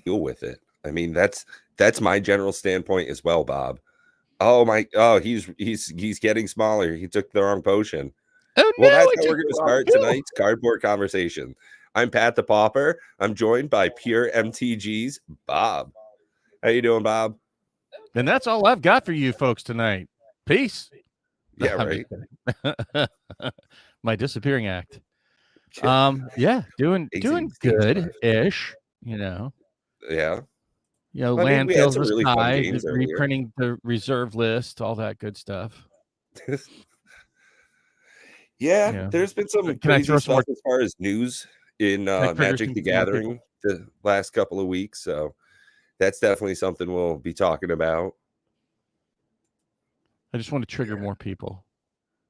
deal with it. I mean, that's my general standpoint as well, Bob. Oh, he's getting smaller. He took the wrong potion. Oh Well, no, that's I how took we're going the to wrong start pill. tonight's cardboard conversation. I'm Pat the Pauper. I'm joined by Pure MTG's Bob. How you doing, Bob? And that's all I've got for you folks tonight. Peace. Yeah, I'm right. just kidding. My disappearing act. Yeah, doing Amazing stage left. good-ish, you know. Yeah. I mean, we had Landfills some of the really fun sky, games earlier. reprinting the reserve list, all that good stuff. Yeah, Yeah. there's been some Can I crazy throw some stuff more? as far as news in Can I trigger Magic the some more people? Gathering the last couple of weeks. So that's definitely something we'll be talking about. I just want to trigger more people.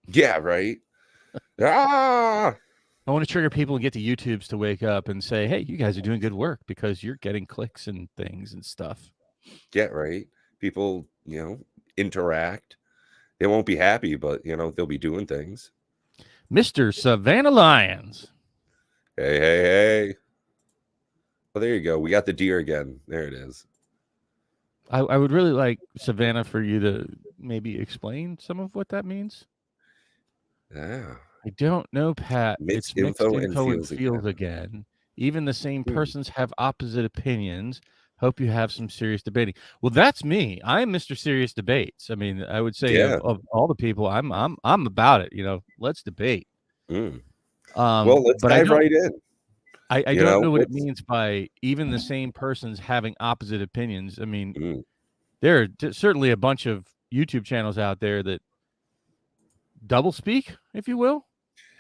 Yeah, right. Ah, I want to trigger people and get the YouTubes to wake up and say, "Hey, you guys are doing good work because you're getting clicks and things and stuff." yeah, right. People, interact. They won't be happy, but they'll be doing things. Mr. Savannah Lyons. Hey, hey, hey. Well, there you go. We got the deer again. There it is. I would really like, Savannah, for you to maybe explain some of what that means. Yeah. I don't know, Pat. Mixed It's mixed info and info and feels feels again. again. Even the same Hmm. persons have opposite opinions. Hope you have some serious debating. Well, that's me. I'm Mr. Serious Debates. I mean, I would say Yeah. of all the people, I'm about it. Let's debate. Mm. Well, let's But I dive don't right in. I don't know what it means by even the same persons having opposite opinions. I mean, there are certainly a bunch of YouTube channels out there that double speak, if you will.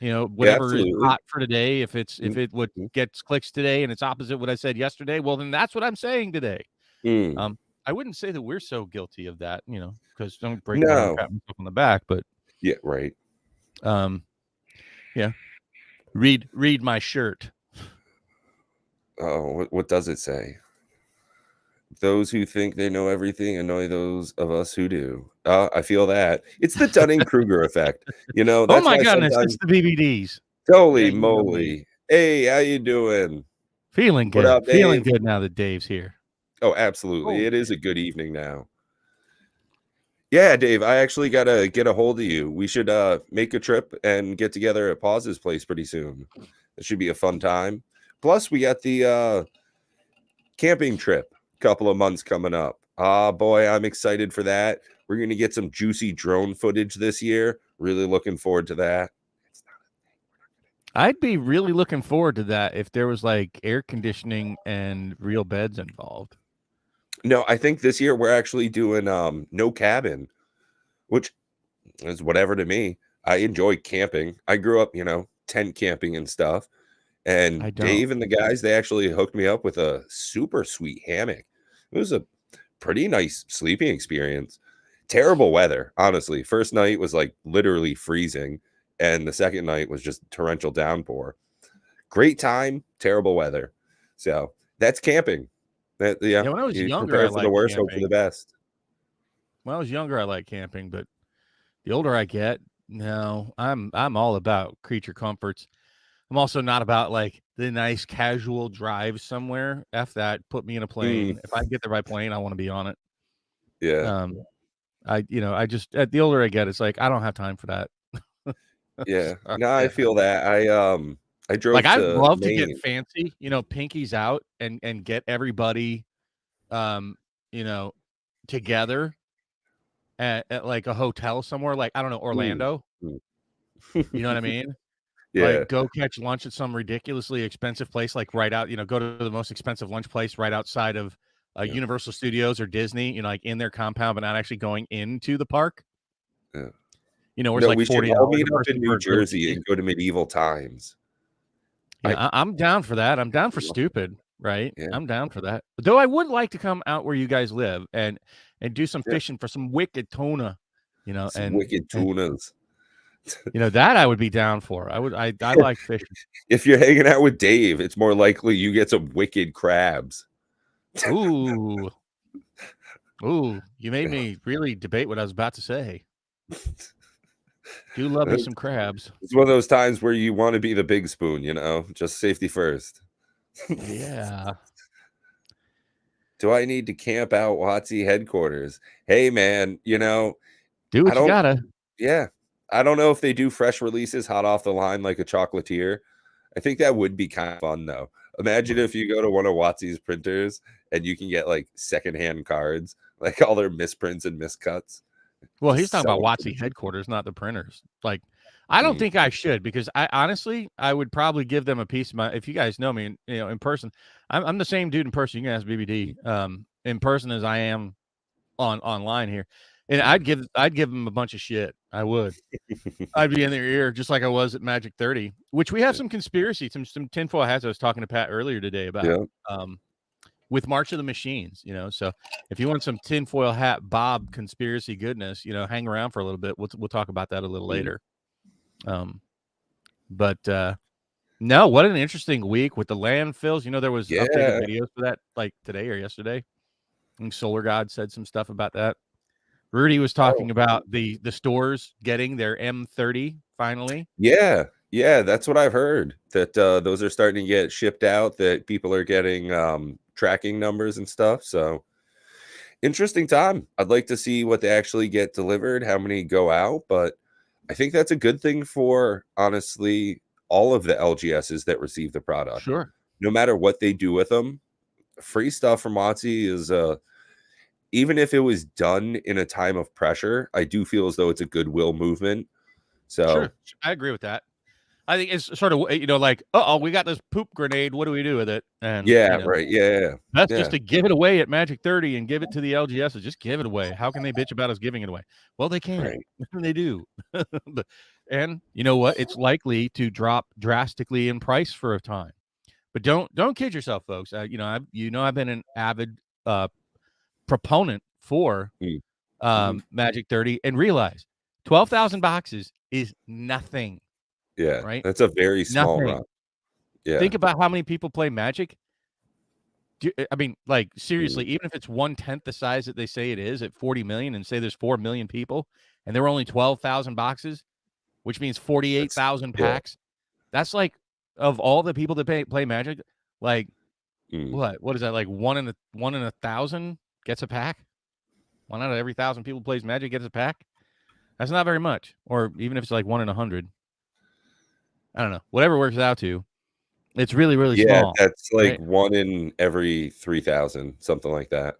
Whatever is absolutely. hot for today. If it what gets clicks today and it's opposite what I said yesterday, well, then that's what I'm saying today. I wouldn't say that we're so guilty of that, because don't break my arm, pat myself on the back, but yeah, right. Yeah. Read my shirt. Oh, what does it say? Those who think they know everything annoy those of us who do. I feel that. It's the Dunning-Kruger effect. Oh That's my why goodness, sometimes it's the BBDs. holy Yeah, you know me. moly. Hey, how you doing? Feeling What good. up, Feeling Dave? good now that Dave's here. Oh, absolutely. Oh, It is a good evening now. Yeah, Dave, I actually gotta get a hold of you. We should make a trip and get together at Paus's place pretty soon. It should be a fun time. Plus, we got the camping trip a couple of months coming up. Ah, boy, I'm excited for that. We're gonna get some juicy drone footage this year. Really looking forward to that. I'd be really looking forward to that if there was like air conditioning and real beds involved. No, I think this year we're actually doing no cabin, which is whatever to me. I enjoy camping. I grew up, tent camping and stuff. And Dave and the guys, they actually hooked me up with a super sweet hammock. It was a pretty nice sleeping experience. Terrible weather, honestly. First night was like literally freezing, and the second night was just torrential downpour. Great time, terrible weather. So that's camping. When I was you younger, I prepare for the liked worst, hope for camping. the best. When I was younger, I liked camping, but the older I get, no, I'm all about creature comforts. I'm also not about like the nice casual drive somewhere. F that. Put me in a plane. If I get there by plane, I want to be on it. Yeah. I just the older I get, it's like I don't have time for that. Yeah. No, I feel that. I drove like I'd to love to Maine. get fancy, pinkies out and get everybody together at like a hotel somewhere, like I don't know, Orlando. You know what I mean? Yeah. Like go catch lunch at some ridiculously expensive place, like right out, go to the most expensive lunch place right outside of Universal Studios or Disney, like in their compound, but not actually going into the park. Yeah. Where it's like we should $40 all meet a up in person New for a grilled Jersey cheese. and go to medieval times. Yeah, I'm down for that. I'm down for stupid, right? Yeah. I'm down for that. Though I would like to come out where you guys live and do some fishing for some wicked tuna, some wicked tunas. That I would be down for. I like fishing. If you're hanging out with Dave, it's more likely you get some wicked crabs. Ooh. Ooh, you made me really debate what I was about to say. Do love me some crabs. It's one of those times where you want to be the big spoon, just safety first. Yeah. Do I need to camp out WotC headquarters? Hey, man, Do I what you don't gotta. yeah. I don't know if they do fresh releases hot off the line like a chocolatier. I think that would be kind of fun, though. Imagine if you go to one of WotC's printers and you can get, like, secondhand cards, like, all their misprints and miscuts. Well, he's Just talking sell about 'em for the WotC cheap. headquarters, not the printers. Like, I don't Mm, think I should because I honestly, I would probably give them a piece of my. If you guys know me, in person, I'm the same dude in person. You can ask BBD, mm, in person as I am online here, and mm. I'd give them a bunch of shit. I would. I'd be in their ear just like I was at Magic 30, which we have Yeah. some conspiracy, some tinfoil hats I was talking to Pat earlier today about. Yeah. With March of the Machines, so if you want some tinfoil hat Bob conspiracy goodness, hang around for a little bit. We'll talk about that a little Mm. later. But no, what an interesting week with the landfills. There was updated Yeah. videos for that like today or yesterday. I think Solar God said some stuff about that. Rudy was Oh, talking about the stores getting their M30 finally. yeah. Yeah, that's what I've heard, that, those are starting to get shipped out, that people are getting, tracking numbers and stuff, so interesting time. I'd like to see what they actually get delivered, how many go out, but I think that's a good thing for, honestly, all of the LGSs that receive the product. Sure. No matter what they do with them, free stuff from WotC is, even if it was done in a time of pressure, I do feel as though it's a goodwill movement. Sure. So, I agree with that. I think it's sort of, like, we got this poop grenade. What do we do with it? And, yeah, right. Yeah, that's just yeah, to give it away at Magic 30 and give it to the LGSs. Just give it away. How can they bitch about us giving it away? Well, they yeah. can. Right. They do. And you know what? It's likely to drop drastically in price for a time. But don't kid yourself, folks. I've been an avid uh, proponent for Mm, mhm. Magic 30 and realize 12,000 boxes is nothing, Yeah, right? that's a very small run. Nothing. Yeah. Think about how many people play Magic. I mean, like, Mm, seriously, even if it's 1/10 the size that they say it is at 40 million and say there's 4 million people and there were only 12,000 boxes, which means that's 48,000 yeah. packs. That's like, of all the people that play Magic, like, Mm, what is that? Like one in a 1,000 gets a pack? One out of every 1,000 people plays Magic gets a pack? That's not very much. Or even if it's like 1 in 100. I don't know. Whatever it works out to. It's really, really yeah, small, that's like right? 1 in every 3,000, something like that,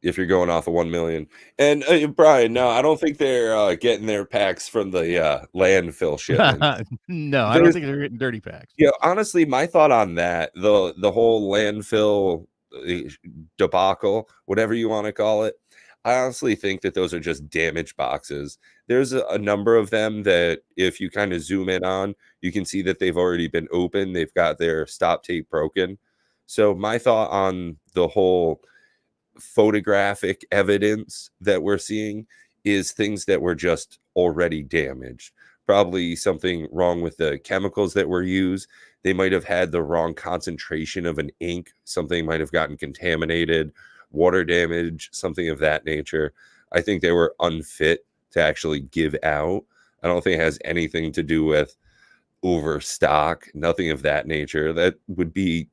if you're going off of 1,000,000. And, Brian, no, I don't think they're, getting their packs from the, landfill shipments. No, I don't There's think they're getting dirty packs. honestly, my thought on that, the whole landfill, debacle, whatever you wanna call it, I honestly think that those are just damaged boxes. There's a number of them that if you kinda zoom in on, you can see that they've already been opened, they've got their stop tape broken. So my thought on the whole photographic evidence that we're seeing is things that were just already damaged. Probably something wrong with the chemicals that were used. They might have had the wrong concentration of an ink. Something might have gotten contaminated, water damage, something of that nature. I think they were unfit to actually give out. I don't think it has anything to do with overstock, nothing of that nature. That would be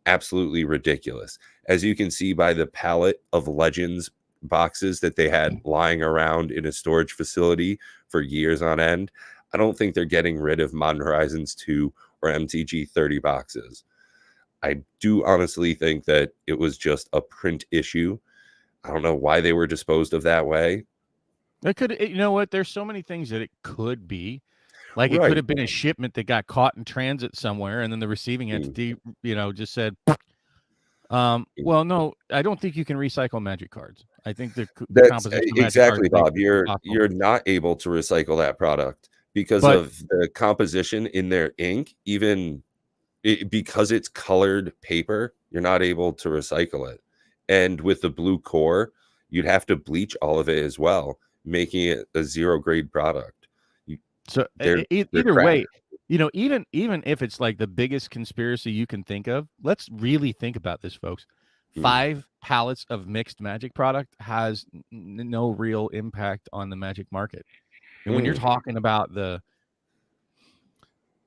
absolutely ridiculous. As you can see by the pallet of Legends boxes that they had lying around in a storage facility for years on end, I don't think they're getting rid of Modern Horizons 2 or MTG 30 boxes. I do honestly think that it was just a print issue. I don't know why they were disposed of that way. You know what? There's so many things that it could be. Like, it could Right. have been a shipment that got caught in transit somewhere, and then the receiving Mm, entity, just said, mm. well, no, I don't think you can recycle Magic cards. I think the That's composition of Magic cards exactly, makes Bob. it impossible. You're not able to recycle that product because But of the composition in their ink. Even because it's colored paper, you're not able to recycle it. And with the blue core, you'd have to bleach all of it as well, making it a zero grade product. You, so they're either crap. way, even if it's like the biggest conspiracy you can think of, let's really think about this, folks. Mm, 5 pallets of mixed Magic product has no real impact on the Magic market. And when you're mm. talking about the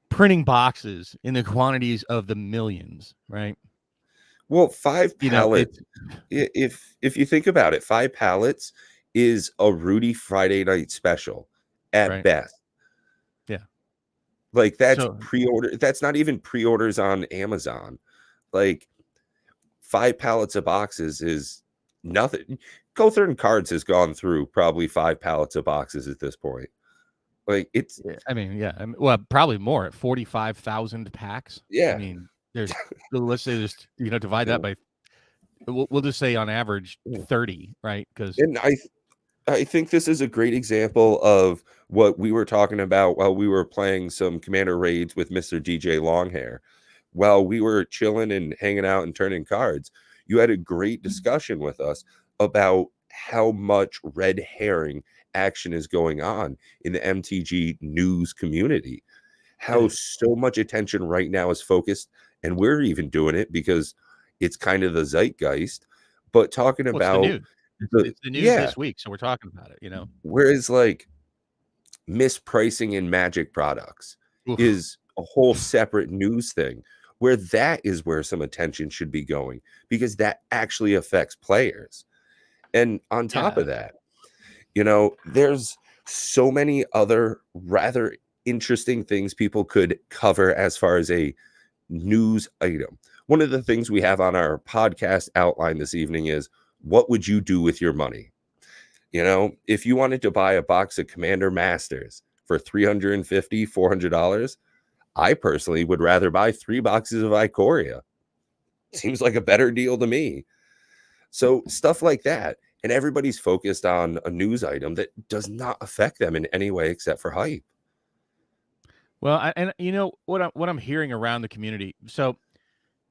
printing boxes in the quantities of the millions, right? Well, 5 You know, pallets, it's if you think about it, 5 pallets is a Rudy Friday night special at right. best. Yeah. Like, that's So pre-order that's not even pre-orders on Amazon. Like, 5 pallets of boxes is nothing. Coulthard& Cards has gone through probably 5 pallets of boxes at this point. Like, it's yeah, I mean, yeah, well, probably more at 45,000 packs. I yeah, mean, let's say divide yeah, that by, we'll just say on average yeah. 30, right? Because And I think this is a great example of what we were talking about while we were playing some Commander raids with Mr. DJ Longhair. While we were chilling and hanging out and turning cards, you had a great discussion with us about how much red herring action is going on in the MTG news community. it How is. so much attention right now is focused, and we're even doing it because it's kind of the zeitgeist, but talking Well, it's the about news. the It's the news yeah, this week, so we're talking about it, whereas, like, mispricing in Magic products Oof. is a whole separate news thing, where that is where some attention should be going because that actually affects players. And on top Yeah. of that, there's so many other rather interesting things people could cover as far as a news item. One of the things we have on our podcast outline this evening is, what would you do with your money? If you wanted to buy a box of Commander Masters for $350, $400, I personally would rather buy 3 boxes of Ikoria. Seems like a better deal to me. So stuff like that. And everybody's focused on a news item that does not affect them in any way except for hype. Well, and what I'm hearing around the community. So,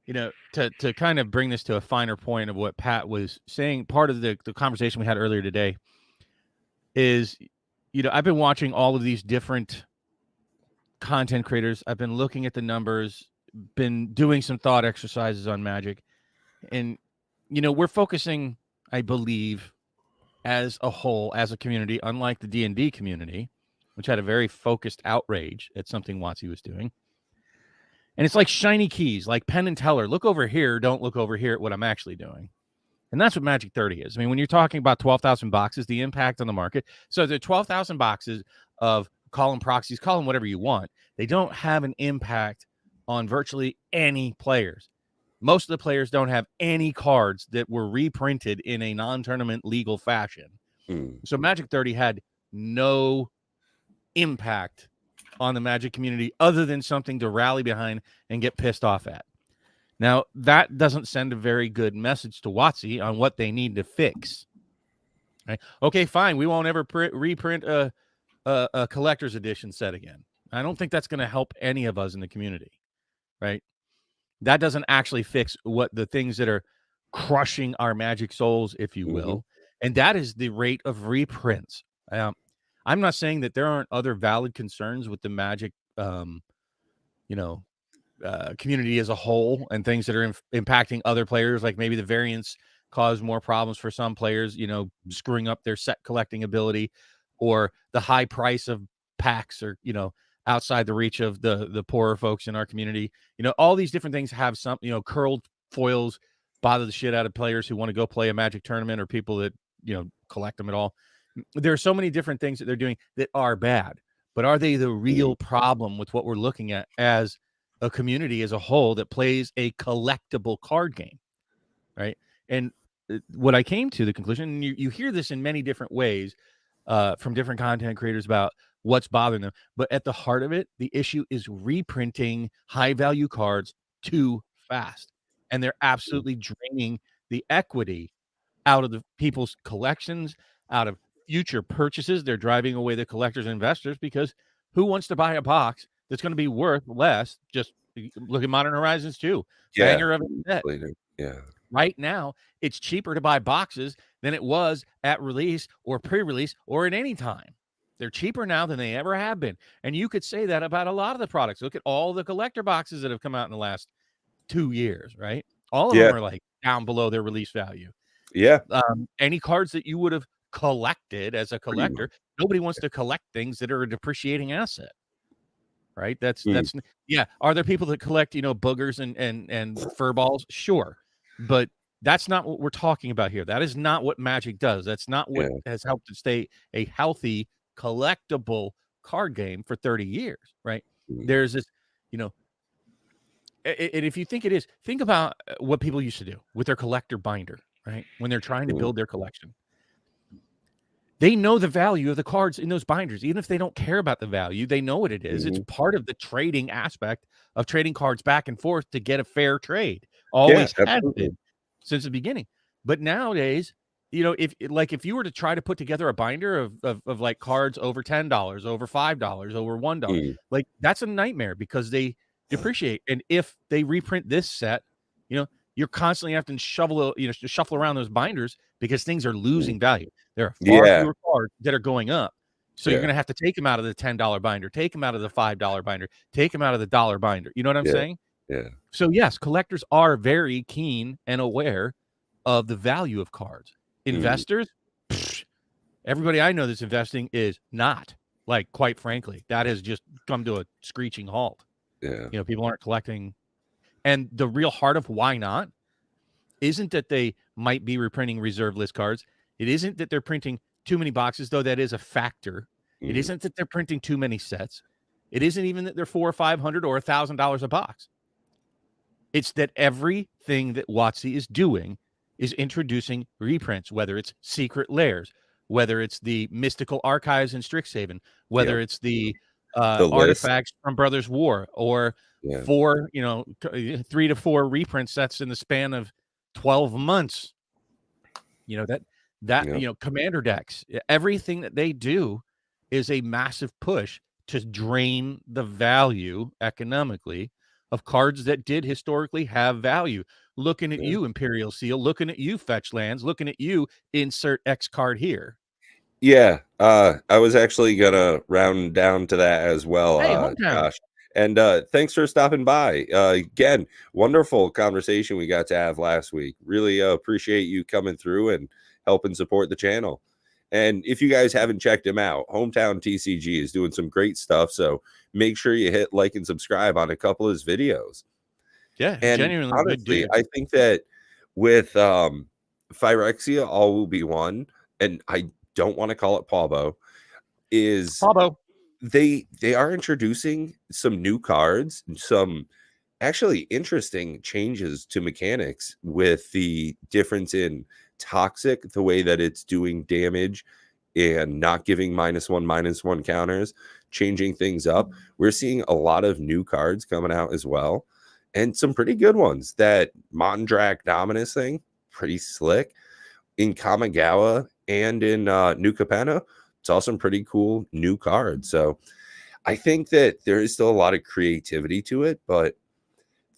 to kind of bring this to a finer point of what Pat was saying, part of the conversation we had earlier today is, I've been watching all of these different content creators. I've been looking at the numbers, been doing some thought exercises on Magic, and we're focusing, I believe, as a whole, as a community, unlike the D&D community, which had a very focused outrage at something WotC was doing. And it's like shiny keys, like Penn and Teller. Look over here. Don't look over here at what I'm actually doing. And that's what Magic 30 is. I mean, when you're talking about 12,000 boxes, the impact on the market. So there are 12,000 boxes of call them proxies, call them whatever you want. They don't have an impact on virtually any players. Most of the players don't have any cards that were reprinted in a non-tournament legal fashion. Mm. So Magic 30 had no impact on the Magic community other than something to rally behind and get pissed off at. Now, that doesn't send a very good message to WotC on what they need to fix. Right? Okay, fine. We won't ever reprint a collector's edition set again. I don't think that's going to help any of us in the community, right? That doesn't actually fix what the things that are crushing our Magic souls, if you Mhm. will. And that is the rate of reprints. I'm not saying that there aren't other valid concerns with the Magic, you know, community as a whole and things that are impacting other players, like maybe the variants cause more problems for some players, screwing up their set collecting ability, or the high price of packs or, outside the reach of the poorer folks in our community. All these different things have some, curled foils bother the shit out of players who want to go play a Magic tournament or people that, collect them at all. There are so many different things that they're doing that are bad, but are they the Mm. real problem with what we're looking at as a community as a whole that plays a collectible card game, right? And what I came to the conclusion, and you hear this in many different ways from different content creators about what's bothering them, but at the heart of it, the issue is reprinting high value cards too fast, and they're Mm. absolutely draining the equity out of the people's collections, out of future purchases. They're driving away the collectors and investors because who wants to buy a box that's going to be worth less? Just look at Modern Horizons 2, Yeah. banger of a set. Later. Yeah. Right now, it's cheaper to buy boxes than it was at release or pre-release or at any time. They're cheaper now than they ever have been. And you could say that about a lot of the products. Look at all the collector boxes that have come out in the last 2 years, right? All of them Yeah. are like down below their release value. Yeah. Any cards that you would have collected as a Pretty collector, much. nobody wants to collect things that are a depreciating asset, right? Mm. Yeah. Are there people that collect, boogers and fur balls? Sure. But that's not what we're talking about here. That is not what Magic does. That's not what Yeah. has helped it stay a healthy, collectible card game for 30 years, right? Mm. There's this, you know, and if you think it is, think about what people used to do with their collector binder, right? When they're trying to Mm. build their collection. They know the value of the cards in those binders. Even if they don't care about the value, they know what it is. It's Mhm. part of the trading aspect of trading cards back and forth to get a fair trade. Yeah, Always has absolutely. been since the beginning. But nowadays, if you were to try to put together a binder of like cards over $10, over $5, over $1, Mm. like that's a nightmare because they depreciate. And if they reprint this set, you know, you're constantly having to shuffle around those binders because things are Mm. losing value. There are far Yeah, fewer cards that are going up. So you're yeah, going to have to take them out of the $10 binder, take them out of the $5 binder, take them out of the dollar binder. You know what I'm yeah, saying? yeah. So yes, collectors are very keen and aware of the value of cards. Mm. Investors, psh, everybody I know that's investing is not. Like, quite frankly, that has just come to a screeching halt. Yeah. People aren't collecting. And the real heart of why not isn't that they might be reprinting reserve list cards. It isn't that they're printing too many boxes, though that is a factor. It Mm. isn't that they're printing too many sets. It isn't even that they're $400 or $500 or $1,000 a box. It's that everything that WotC is doing is introducing reprints, whether it's Secret Lairs, whether it's the Mystical Archives in Strixhaven, whether Yep. it's the The list. artifacts from Brothers War, or Yeah. 3 to 4 reprint sets in the span of 12 months. Yep. Commander decks, everything that they do is a massive push to drain the value economically of cards that did historically have value. Looking at Yeah. you, Imperial Seal, looking at you, Fetch Lands, looking at you, insert X card here. Yeah, I was actually gonna round down to that as well, Hey, hometown. Josh. And thanks for stopping by. Again, wonderful conversation we got to have last week. Really appreciate you coming through and helping support the channel. And if you guys haven't checked him out, Hometown TCG is doing some great stuff. So make sure you hit like and subscribe on a couple of his videos. Yeah, And genuinely good honestly, dude. I think that with Phyrexia, all will be one. And I don't want to call it Paubo, is Pablo. they are introducing some new cards, some actually interesting changes to mechanics with the difference in toxic, the way that it's doing damage and not giving -1/-1 counters, changing things up. We're seeing a lot of new cards coming out as well, and some pretty good ones. That Mondrak Dominus thing, pretty slick. In Kamigawa and in New Capenna, saw some pretty cool new cards. So I think that there is still a lot of creativity to it, but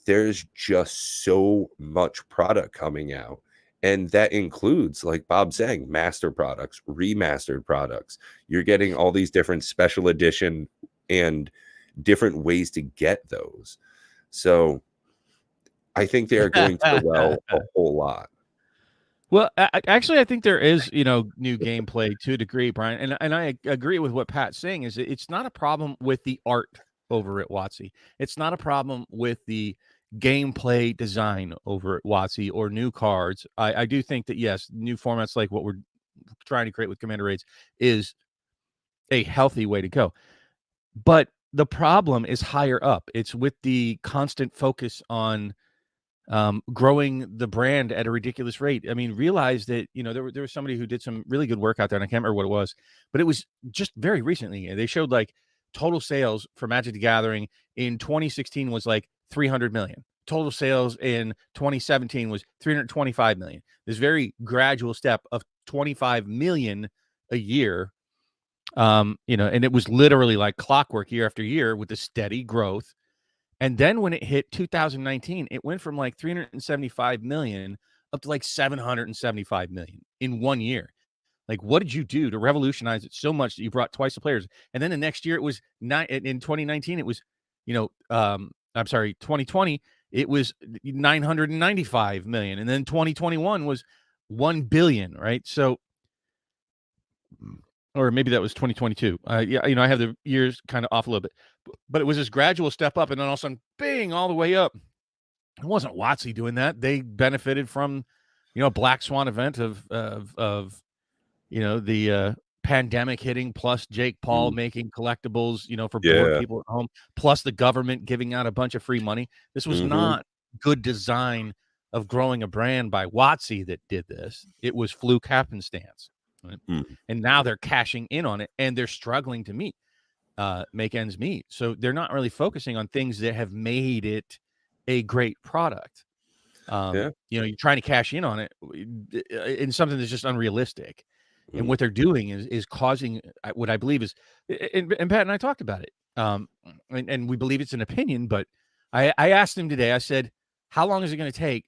there's just so much product coming out. And that includes, like Bob saying, master products, remastered products. You're getting all these different special edition and different ways to get those. So I think they are going to the well a whole lot. Well, actually, I think there is, new gameplay to a degree, Brian, and I agree with what Pat's saying. Is it's not a problem with the art over at WotC. It's not a problem with the gameplay design over at WotC or new cards. I do think that yes, new formats like what we're trying to create with Commander Raids is a healthy way to go. But the problem is higher up. It's with the constant focus on growing the brand at a ridiculous rate. I mean, realize that, there was somebody who did some really good work out there, and I can't remember what it was, but it was just very recently. They showed like total sales for Magic the Gathering in 2016 was like 300 million. Total sales in 2017 was 325 million. This very gradual step of 25 million a year. And it was literally like clockwork year after year with the steady growth. And then when it hit 2019, it went from like 375 million up to like 775 million in 1 year. Like, what did you do to revolutionize it so much that you brought twice the players? And then the next year it was in 2019, it was, I'm sorry, 2020, it was 995 million. And then 2021 was 1 billion, right? So, or maybe that was 2022. Yeah, I have the years kind of off a little bit, but it was this gradual step up, and then all of a sudden, bang, all the way up. It wasn't WotC doing that. They benefited from, a black swan event of the pandemic hitting, plus Jake Paul Mm. making collectibles, for bored Yeah. people at home, plus the government giving out a bunch of free money. This was Mhm. not good design of growing a brand by WotC that did this. It was fluke happenstance. Right? Mm. And now they're cashing in on it, and they're struggling to make ends meet. So they're not really focusing on things that have made it a great product. Yeah. You're trying to cash in on it in something that's just unrealistic. And Mm. what they're doing is causing what I believe is, and Pat and I talked about it. And we believe it's an opinion, but I asked him today, I said, how long is it going to take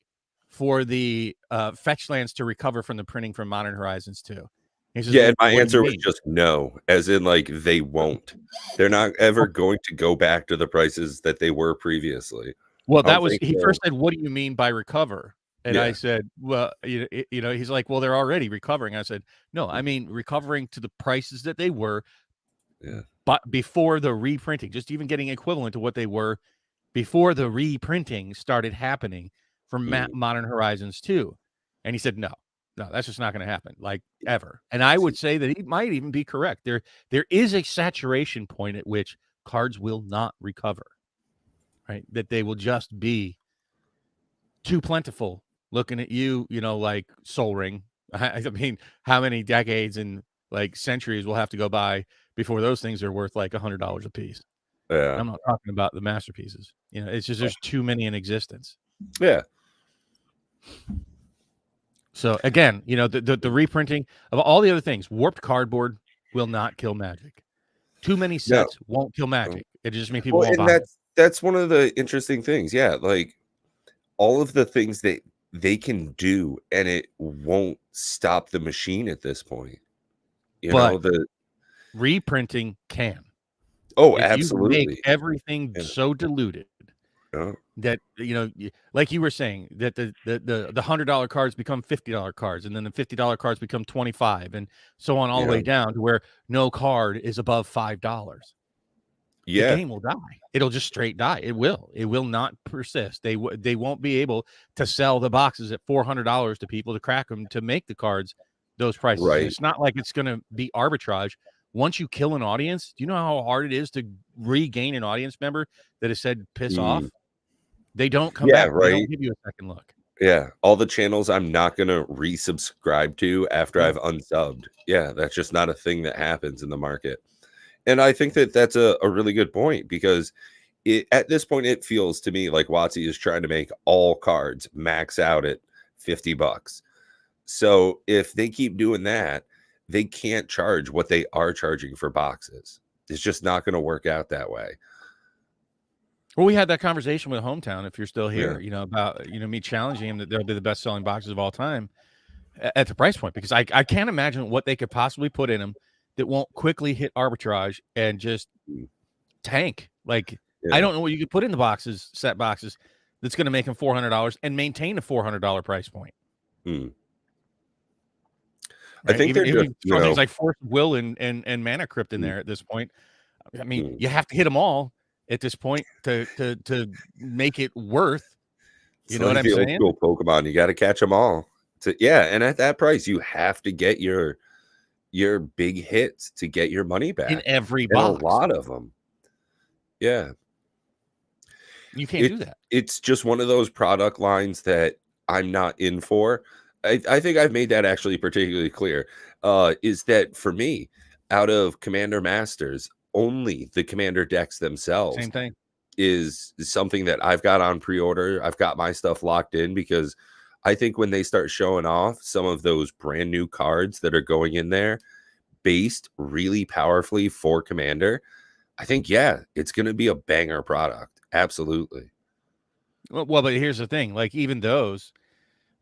for the fetch lands to recover from the printing from Modern Horizons 2? He says, Yeah, well, and my what do you answer was mean? just no, as in, like, they won't. They're not ever going to go back to the prices that they were previously. Well, I don't that was think he they'll. first said, "What do you mean by recover?" And I Yeah. said, "Well, he's like, "Well, they're already recovering." I said, "No, I Mm. mean recovering to the prices that they were, Yeah. but before the reprinting, just even getting equivalent to what they were before the reprinting started happening for Mm. Modern Horizons 2." And he said, "No. No, that's just not going to happen, like ever." And I would say that he might even be correct. There is a saturation point at which cards will not recover, right? That they will just be too plentiful looking at you, like Soul Ring. I mean, how many decades and like centuries will have to go by before those things are worth like $100 a piece? Yeah. I'm not talking about the masterpieces. It's just there's too many in existence. Yeah. So again, the reprinting of all the other things, warped cardboard will not kill Magic. Too many No. sets won't kill No. Magic. It just means people Well, won't and buy it. that's one of the interesting things. Yeah, like, all of the things that they can do, and it won't stop the machine at this point. You know, But the reprinting can. Oh, If you make absolutely. everything And so diluted yeah. that like you were saying that the $100 cards become $50 cards, and then the $50 cards become 25, and so on all the Yeah. way down to where no card is above $5. The Yeah. game will die. It'll just straight die. It will not persist. They won't be able to sell the boxes at $400 to people to crack them to make the cards those prices. And Right. it's not like it's going to be arbitrage. Once you kill an audience, do you know how hard it is to regain an audience member that has said piss Mm. off? They don't come Yeah, back. They don't right. give you a second look. Yeah, all the channels I'm not gonna resubscribe to after Yeah. I've unsubbed. Yeah, that's just not a thing that happens in the market. And I think that that's a really good point because at this point, it feels to me like WotC is trying to make all cards max out at $50. So if they keep doing that, they can't charge what they are charging for boxes. It's just not going to work out that way. Well, we had that conversation with Hometown, if you're still Yeah. here, about, me challenging him that they'll be the best selling boxes of all time at the price point, because I can't imagine what they could possibly put in them that won't quickly hit arbitrage and just Mm. tank. Like, I Yeah. don't know what you could put in the boxes, set boxes, that's going to make them $400 and maintain a $400 price point, Mm. I right? think they're just, Even throw things like Force of Will and Mana Crypt in mm, there at this point. I mean, mm. you have to hit them all at this point to make it worth. You It's know what like I'm the old saying? school Pokemon. You got to catch them all. Yeah, and at that price, you have to get your big hits to get your money In back, every and a box, lot of them. Yeah, you can't do it's that. it's just one of those product lines that I'm not in for. I think I've made that actually particularly clear. Is that for me, out of Commander Masters, only the Commander decks themselves Same thing. is something that I've got on pre-order. I've got my stuff locked in because I think when they start showing off some of those brand new cards that are going in there based really powerfully for Commander, I think, yeah, it's going to be a banger product. Absolutely. Well, but here's the thing. Like, even those,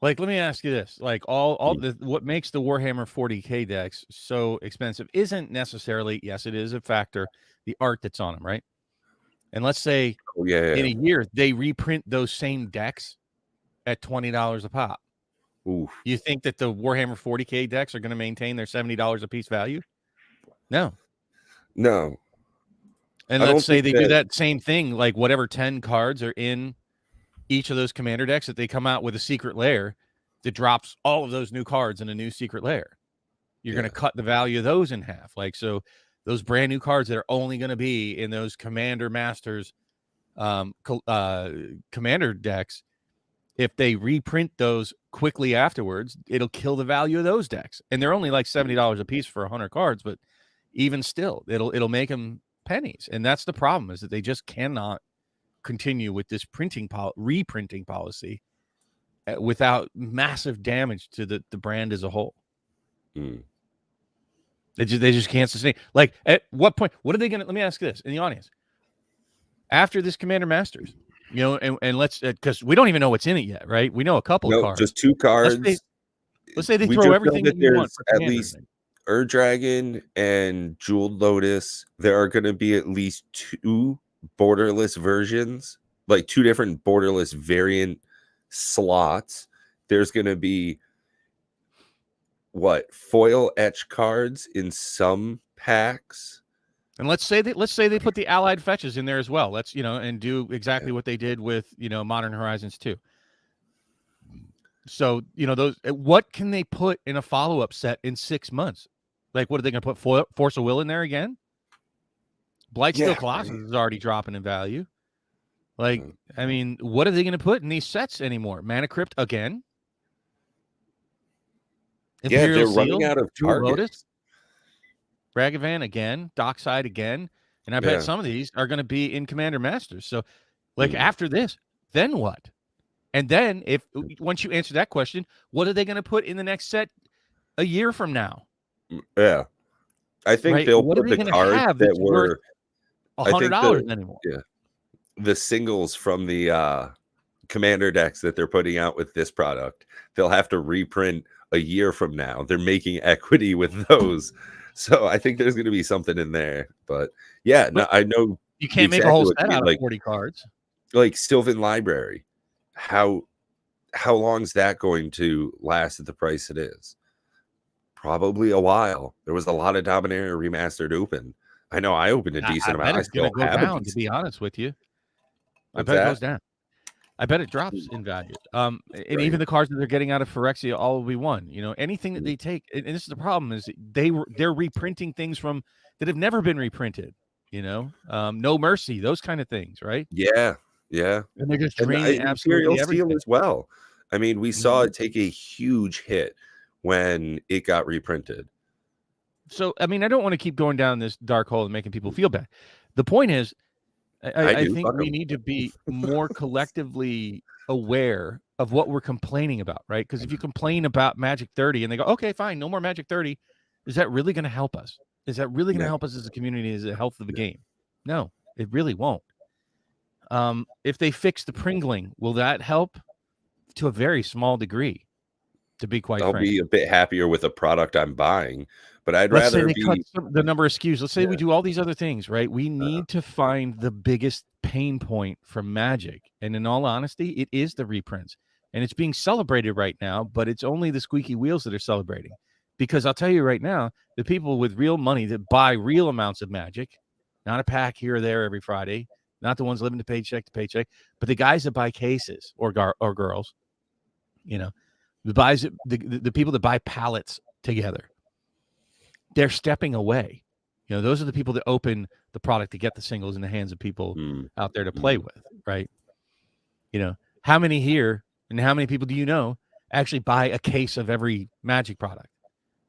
like, let me ask you this: like, all Mm. the what makes the Warhammer 40K decks so expensive isn't necessarily, yes, it is a factor, the art that's on them, right? And let's say Oh, yeah, in yeah. a year they reprint those same decks at $20 a pop. Oof. You think that the Warhammer 40K decks are going to maintain their $70 a piece value? No. No, And I let's don't say think they do that. that same thing, like whatever 10 cards are in each of those commander decks that they come out with a secret layer that drops all of those new cards in a new secret layer. You're going to cut the value of those in half. Like, so those brand new cards that are only going to be in those Commander Masters commander decks, if they reprint those quickly afterwards, it'll kill the value of those decks. And they're only like $70 a piece for 100 cards, but even still, it'll make them pennies. And that's the problem, is that they just cannot continue with this reprinting policy without massive damage to the brand as a whole. They just can't sustain. Like, at what point? What are they gonna? Let me ask this in the audience. After this Commander Masters, and let's, because we don't even know what's in it yet, right? We know a couple cards, just 2 cards. Let's say they throw everything that you want for at least Ur-Dragon and Jeweled Lotus. There are going to be at least 2 borderless versions, like 2 different borderless variant slots. There's going to be foil etch cards in some packs. And let's say they put the allied fetches in there as well. Let's, and do exactly what they did with, Modern Horizons 2. So, those, what can they put in a follow-up set in 6 months? Like, what are they going to put Force of Will in there again? Blightsteel Colossus is already dropping in value. Like, I mean, what are they going to put in these sets anymore? Mana Crypt again? Imperial they're Seal, running out of targets. Lotus, Ragavan again, Dockside again, and I bet some of these are going to be in Commander Masters. So, like, after this, then what? And then, once you answer that question, what are they going to put in the next set a year from now? Yeah, I think they'll put the cards that were $100 anymore. Yeah, the singles from the Commander decks that they're putting out with this product, they'll have to reprint a year from now. They're making equity with those. So I think there's going to be something in there. But yeah, no, I know you can't make a whole set out of 40 cards. Like Sylvan Library. How long is that going to last at the price it is? Probably a while. There was a lot of Dominaria Remastered open. I know I opened a decent amount. I still go down, to be honest with you. I bet it goes down. I bet it drops in value. And even the cards that they're getting out of Phyrexia all will be one. Anything that they take, and this is the problem, is they're reprinting things from that have never been reprinted. No Mercy, those kind of things, right? Yeah. And they're just draining absolutely everything as well. I mean, we saw it take a huge hit when it got reprinted. So, I mean, I don't want to keep going down this dark hole and making people feel bad. The point is, I think we need to be more collectively aware of what we're complaining about, right? Because if you complain about Magic 30 and they go, okay, fine, no more Magic 30, is that really going to help us? Is that really going to help us as a community, as the health of the game? No, it really won't. If they fix the pringling, will that help? To a very small degree, to be quite frank. I'll be a bit happier with a product I'm buying, but I'd Let's rather say they cut the number of SKUs. Let's say we do all these other things, right? We need to find the biggest pain point from Magic. And in all honesty, it is the reprints. And it's being celebrated right now, but it's only the squeaky wheels that are celebrating. Because I'll tell you right now, the people with real money that buy real amounts of Magic, not a pack here or there every Friday, not the ones living to paycheck, but the guys that buy cases or girls, the people that buy pallets together, they're stepping away. Those are the people that open the product to get the singles in the hands of people out there to play with, right? How many here and how many people do you know actually buy a case of every Magic product,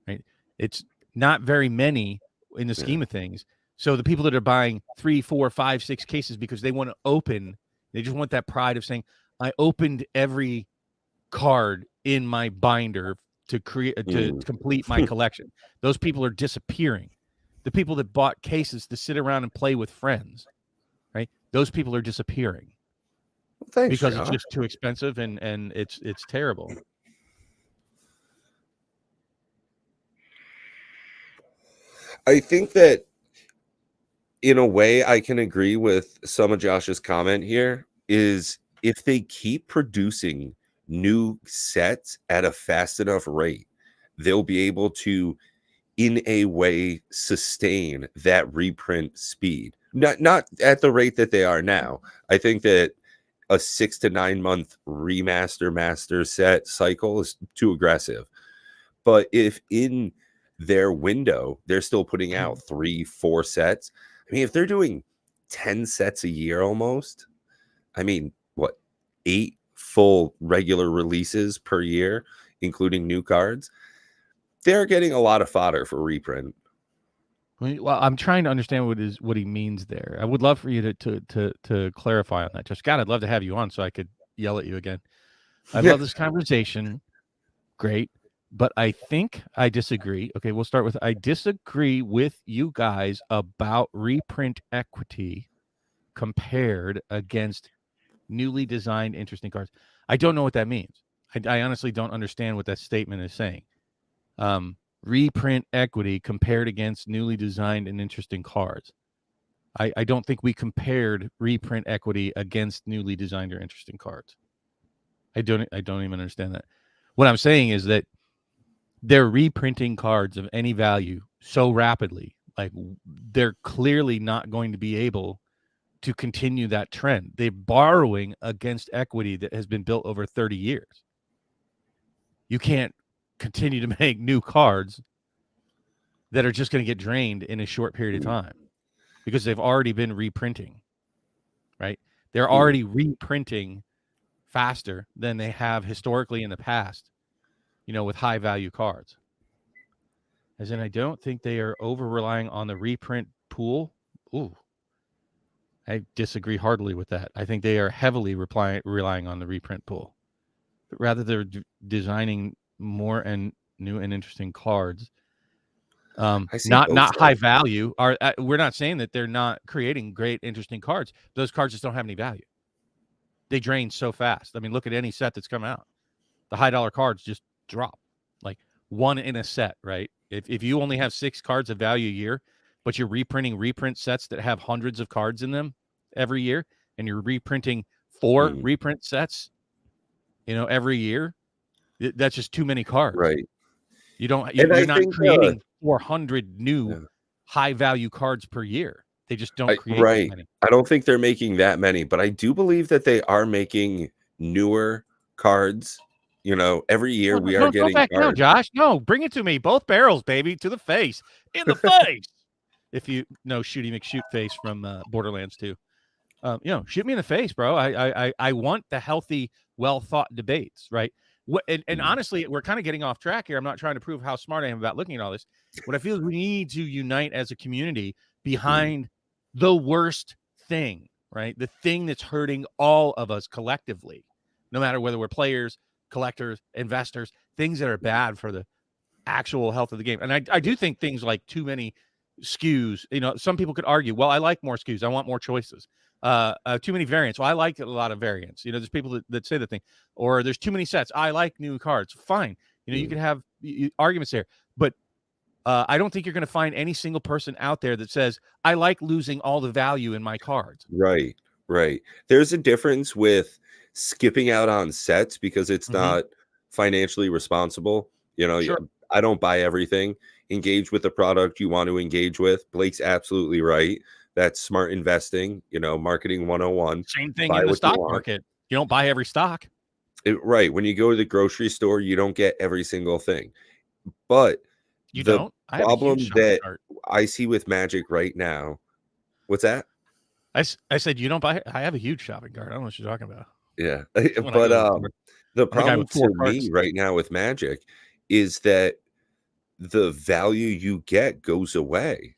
right? It's not very many in the scheme of things. So the people that are buying 3, 4, 5, 6 cases because they want to open, they just want that pride of saying, I opened every card in my binder to complete my collection. Those people are disappearing. The people that bought cases to sit around and play with friends, right? Those people are disappearing. Well, thanks, because it's just too expensive and it's terrible. I think that in a way I can agree with some of Josh's comment here, is if they keep producing new sets at a fast enough rate, they'll be able to, in a way, sustain that reprint speed. Not at the rate that they are now. I think that a 6 to 9 month remaster master set cycle is too aggressive. But if in their window they're still putting out 3-4 sets, I mean, if they're doing 10 sets a year almost, I mean, what, 8 full regular releases per year, including new cards, they're getting a lot of fodder for reprint. Well, I'm trying to understand what he means there. I would love for you to clarify on that. Just God, I'd love to have you on so I could yell at you again. I love this conversation. Great. But I think I disagree. Okay, we'll start with I disagree with you guys about reprint equity compared against newly designed interesting cards. I don't know what that means. I honestly don't understand what that statement is saying. Reprint equity compared against newly designed and interesting cards. I don't think we compared reprint equity against newly designed or interesting cards. I don't even understand that. What I'm saying is that they're reprinting cards of any value so rapidly. Like, they're clearly not going to be able to continue that trend. They're borrowing against equity that has been built over 30 years. You can't continue to make new cards that are just going to get drained in a short period of time because they've already been reprinting, right? They're already reprinting faster than they have historically in the past, with high value cards. As in, I don't think they are over relying on the reprint pool. Ooh, I disagree heartily with that. I think they are heavily relying on the reprint pool. But rather, they're designing more and new and interesting cards. Not high value. We're not saying that they're not creating great, interesting cards. Those cards just don't have any value. They drain so fast. I mean, look at any set that's come out. The high dollar cards just drop, like one in a set, right? If you only have 6 cards of value a year, but you're reprinting reprint sets that have hundreds of cards in them every year, and you're reprinting 4 reprint sets, every year, that's just too many cards. Right. You're not creating 400 new high value cards per year. They just don't create that many. I don't think they're making that many, but I do believe that they are making newer cards. Every year we are getting go back cards. Now, Josh. No, bring it to me. Both barrels, baby, to the face. In the face. If you know Shooty McShootface from Borderlands 2. Shoot me in the face, bro. I want the healthy, well-thought debates, right? And honestly, we're kind of getting off track here. I'm not trying to prove how smart I am about looking at all this. What I feel is we need to unite as a community behind the worst thing, right? The thing that's hurting all of us collectively, no matter whether we're players, collectors, investors, things that are bad for the actual health of the game. And I do think things like too many SKUs, some people could argue, well, I like more SKUs. I want more choices. Too many variants. Well, I like a lot of variants. There's people that say the thing, or there's too many sets. I like new cards. Fine. You can have arguments there, but I don't think you're going to find any single person out there that says, I like losing all the value in my cards. Right. There's a difference with skipping out on sets because it's not financially responsible. Sure. I don't buy everything. Engage with the product you want to engage with. Blake's absolutely right. That's smart investing, marketing 101. Same thing in the stock market. You don't buy every stock. Right. When you go to the grocery store, you don't get every single thing. But the problem that I see with Magic right now, what's that? I said, you don't buy it. I have a huge shopping cart. I don't know what you're talking about. Yeah. But the problem for me right now with Magic is that the value you get goes away.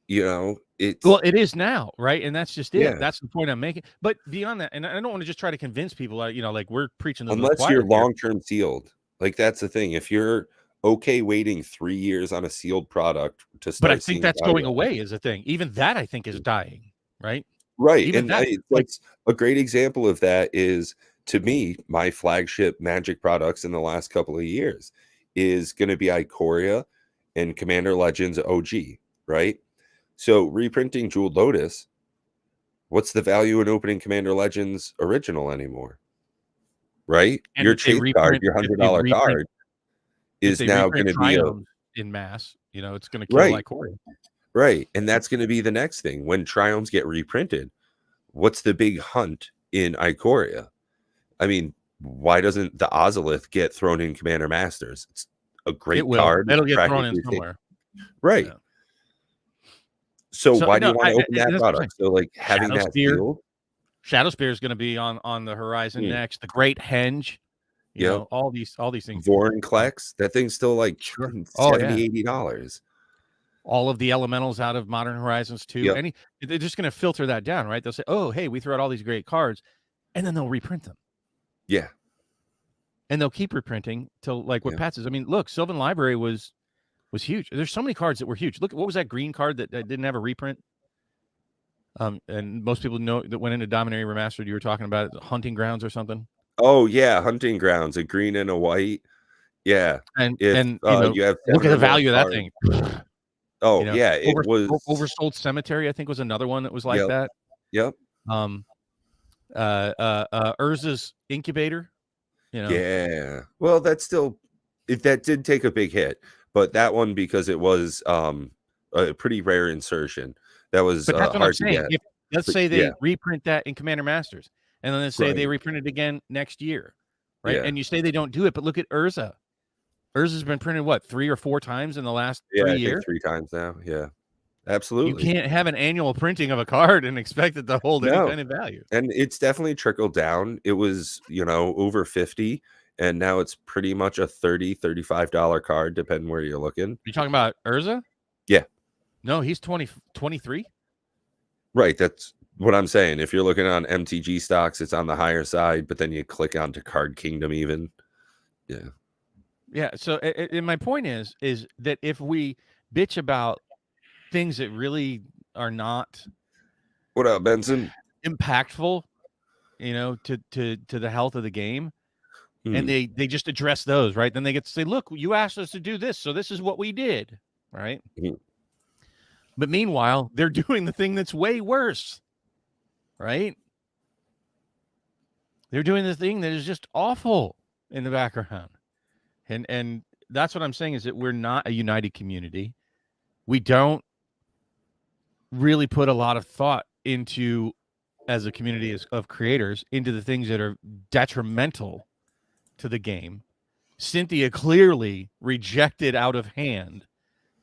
It is now, right? And that's just it. Yeah. That's the point I'm making. But beyond that, and I don't want to just try to convince people, like we're preaching. Unless you're long-term sealed, like that's the thing. If you're okay waiting 3 years on a sealed product to start, but I think that's going away is a thing. Even that I think is dying, right? Right, even and that's a great example of that. Is to me my flagship Magic products in the last couple of years is going to be Ikoria and Commander Legends OG, right? So reprinting Jeweled Lotus, what's the value in opening Commander Legends original anymore? Right? And your chase card, your $100 card is now going to be in mass. It's going to kill Ikoria. Right. And that's going to be the next thing. When Triomes get reprinted, what's the big hunt in Ikoria. I mean, why doesn't the Ozolith get thrown in Commander Masters? It's a It great will. card. It'll get thrown in Practically somewhere. right. Yeah. So So why do no, you want to open that that's what I'm saying. product? So like having Shadow that Spear. sealed. Shadow Spear is going to be on the horizon Hmm. next. The Great Henge. You Yep. know, all these things. Vorinclex, that thing's still like Sure. Oh yeah. $70-$80. All of the elementals out of Modern Horizons 2. Yep. They're just going to filter that down, right? They'll say, "Oh, hey, we threw out all these great cards," and then they'll reprint them. Yeah. And they'll keep reprinting till like what Yeah. Pat says. I mean, look, Sylvan Library was huge. There's so many cards that were huge. Look, what was that green card that didn't have a reprint? And most people know that went into Dominaria Remastered. You were talking about it, Hunting Grounds or something. Oh yeah, Hunting Grounds, a green and a white. Yeah. And If you know, you have look 7 at the or more value of that cards. thing. Oh You know, yeah, it was Oversold Cemetery, I think, was another one that was like Yep. that. Yep. Urza's Incubator. You know, Yeah. Well, that's still that did take a big hit, but that one because it was a pretty rare insertion. That was but that's what I'm hard to saying. get. If let's But say they yeah, reprint that in Commander Masters, and then let's say they right. reprint it again next year, right? Yeah. And you say they don't do it, but look at Urza. Urza's been printed what 3 or 4 times in the last Yeah, 3 I think years. 3 times now. Yeah. You Absolutely. can't have an annual printing of a card and expect it to hold any No. kind of value. And it's definitely trickled down. It was, over 50 and now it's pretty much a $30-$35 card depending where you're looking. You talking about Urza? Yeah. No, he's 23. Right, that's what I'm saying. If you're looking on MTG stocks, it's on the higher side, but then you click onto Card Kingdom even. Yeah. Yeah, so and my point is that if we bitch about things that really are not What up, Benson? impactful, to the health of the game, and Hmm. they just address those, right? Then they get to say, "Look, you asked us to do this, so this is what we did," right? Mhm. But meanwhile, they're doing the thing that's way worse, right? They're doing the thing that is just awful in the background. And that's what I'm saying is that we're not a united community. We don't really put a lot of thought into, as a community of creators, into the things that are detrimental to the game. Cynthia clearly rejected out of hand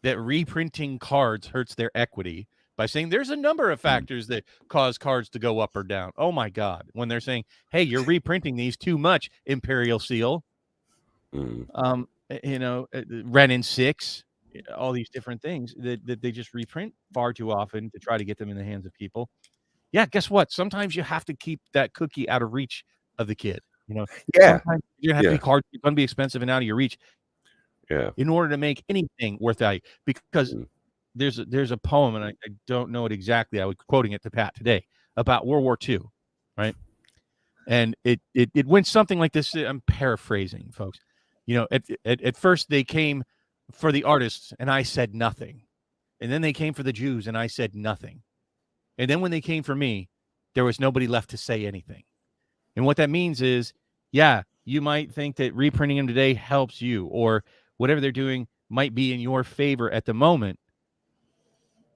that reprinting cards hurts their equity by saying there's a number of factors that cause cards to go up or down. Oh my God. When they're saying, hey, you're reprinting these too much, Imperial Seal. Mm. Ren and 6, all these different things that they just reprint far too often to try to get them in the hands of people. Yeah, guess what? Sometimes you have to keep that cookie out of reach of the kid. Yeah. Sometimes you have to be cards going to be expensive and out of your reach. Yeah. In order to make anything worth value, because there's a poem, and I don't know it exactly. I was quoting it to Pat today about World War II, right? And it went something like this. I'm paraphrasing, folks. At first they came for the artists, and I said nothing, and then they came for the Jews, and I said nothing, and then when they came for me, there was nobody left to say anything. And what that means is, yeah, you might think that reprinting them today helps you, or whatever they're doing might be in your favor at the moment.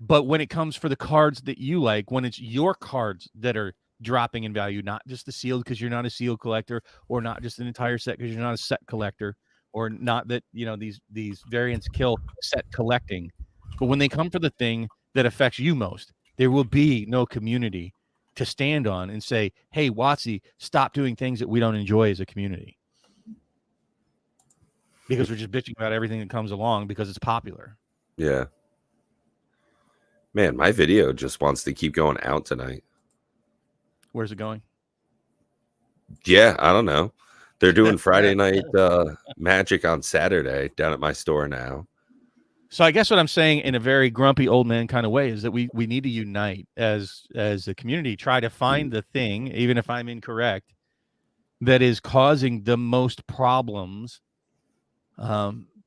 But when it comes for the cards that you like, when it's your cards that are dropping in value, not just the sealed because you're not a sealed collector, or not just an entire set because you're not a set collector, or not that, these variants kill set collecting. But when they come for the thing that affects you most, there will be no community to stand on and say, hey, WotC, stop doing things that we don't enjoy as a community. Because we're just bitching about everything that comes along because it's popular. Yeah. Man, my video just wants to keep going out tonight. Where's it going? Yeah, I don't know. They're doing Friday night magic on Saturday down at my store now. So I guess what I'm saying in a very grumpy old man kind of way is that we need to unite as a community, try to find the thing, even if I'm incorrect, that is causing the most problems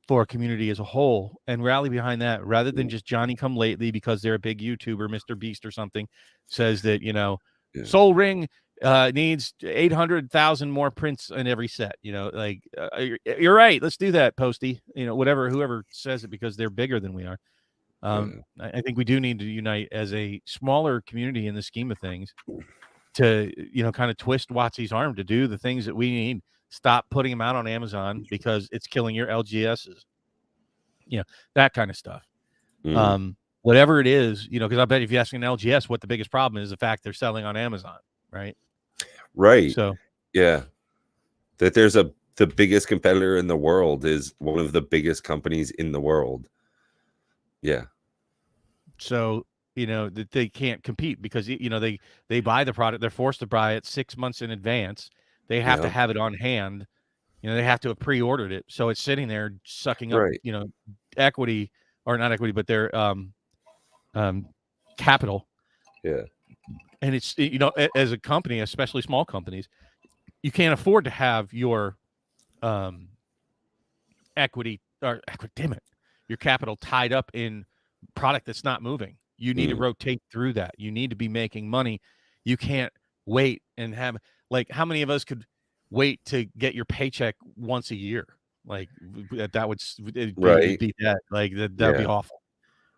for a community as a whole, and rally behind that rather than just Johnny come lately because they're a big YouTuber, Mr. Beast or something, says that, Soul Ring needs 800,000 more prints in every set. You're right. Let's do that, Posty. Whoever says it, because they're bigger than we are. I think we do need to unite as a smaller community in the scheme of things. to, kind of twist WotC's arm to do the things that we need. Stop putting them out on Amazon because it's killing your LGSs. That kind of stuff. Whatever it is, because I bet if you ask an LGS what the biggest problem is, the fact they're selling on Amazon, right? Right. So, yeah. That the biggest competitor in the world is one of the biggest companies in the world. Yeah. So, that they can't compete because, they buy the product. They're forced to buy it 6 months in advance. They have to have it on hand. They have to have pre-ordered it. So it's sitting there sucking up, equity, or not equity, but their capital. Yeah. And it's, as a company, especially small companies, you can't afford to have your equity, damn it, your capital tied up in product that's not moving. You need to rotate through that. You need to be making money. You can't wait and have, like, how many of us could wait to get your paycheck once a year? Like, that would be dead. Like, that would be awful.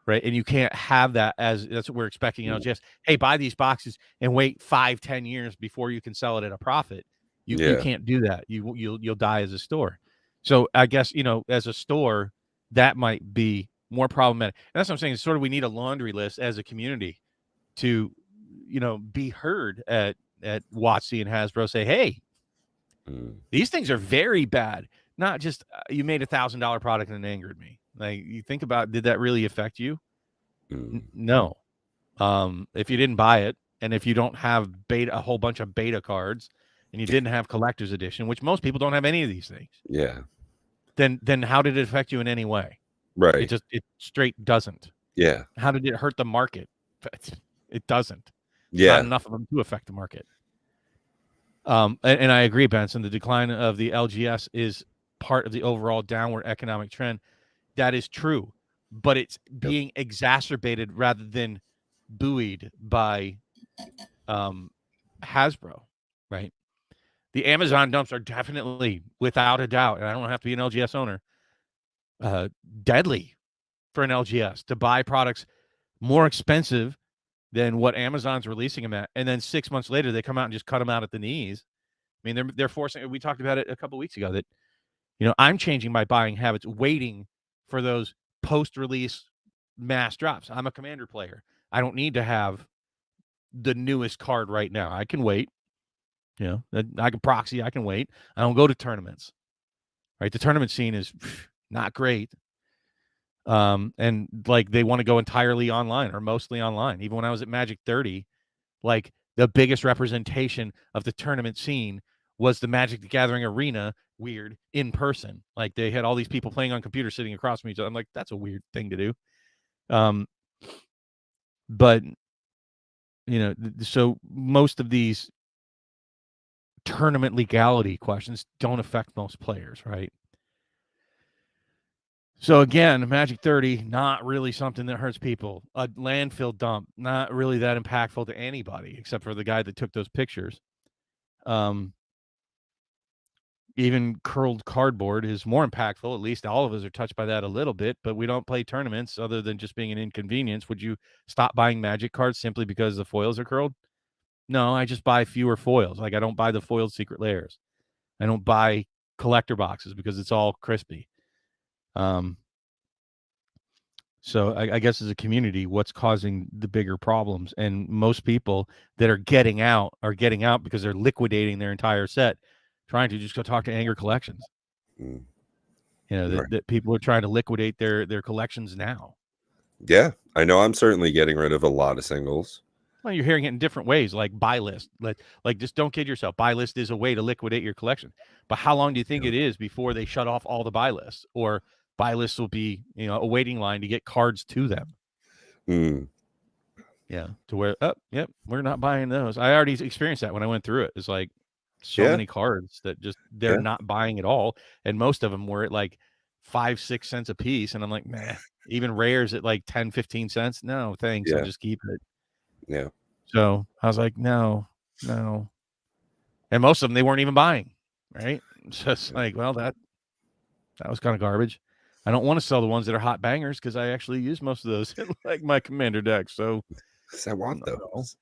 Right. And you can't have that that's what we're expecting. Just, hey, buy these boxes and wait 5-10 years before you can sell it at a profit. You can't do that. You'll die as a store. So I guess, as a store, that might be more problematic. And that's what I'm saying. Sort of, we need a laundry list as a community to, be heard at WotC and Hasbro. Say, hey, these things are very bad. Not just you made $1,000 product and it angered me. Like, you think about, did that really affect you? No. If you didn't buy it, and if you don't have a whole bunch of beta cards, and you didn't have collector's edition, which most people don't have any of these things. Yeah. Then how did it affect you in any way? Right. It straight doesn't. Yeah. How did it hurt the market? It doesn't. Yeah. Not enough of them to affect the market. And I agree, Benson. The decline of the LGS is part of the overall downward economic trend. That is true, but it's being exacerbated rather than buoyed by Hasbro, right? The Amazon dumps are definitely, without a doubt, and I don't have to be an LGS owner, deadly for an LGS to buy products more expensive than what Amazon's releasing them at, and then 6 months later they come out and just cut them out at the knees. I mean, they're forcing. We talked about it a couple of weeks ago that, I'm changing my buying habits, waiting for those post-release mass drops. I'm a Commander player. I don't need to have the newest card right now. I can wait. I can proxy. I can wait. I don't go to tournaments. Right? The tournament scene is not great. And like, they want to go entirely online or mostly online. Even when I was at Magic 30, like, the biggest representation of the tournament scene was the Magic the Gathering arena, weird, in person. Like, they had all these people playing on computers sitting across from each other. I'm like, that's a weird thing to do. But, so most of these tournament legality questions don't affect most players, right? So again, Magic 30, not really something that hurts people. A landfill dump, not really that impactful to anybody except for the guy that took those pictures. Even curled cardboard is more impactful. At least all of us are touched by that a little bit, but we don't play tournaments other than just being an inconvenience. Would you stop buying Magic cards simply because the foils are curled? No, I just buy fewer foils. Like, I don't buy the foiled secret layers. I don't buy collector boxes because it's all crispy. So I guess as a community, what's causing the bigger problems? And most people that are getting out because they're liquidating their entire set, trying to just go talk to Anger Collections. That people are trying to liquidate their collections now. Yeah, I know. I'm certainly getting rid of a lot of singles. Well, you're hearing it in different ways, like buy list. Like, just don't kid yourself. Buy list is a way to liquidate your collection. But how long do you think it is before they shut off all the buy lists? Or buy lists will be, a waiting line to get cards to them. Yeah, to where, we're not buying those. I already experienced that when I went through it. It's like so many cards that just they're not buying at all, and most of them were at like 5-6 cents a piece, and I'm like, man. Even rares at like 10-15 cents. No, thanks. I'll just keep it. Yeah. So I was like, no. And most of them, they weren't even buying. Right. So it's like, well, that was kind of garbage. I don't want to sell the ones that are hot bangers because I actually use most of those in like my Commander deck. So I want those.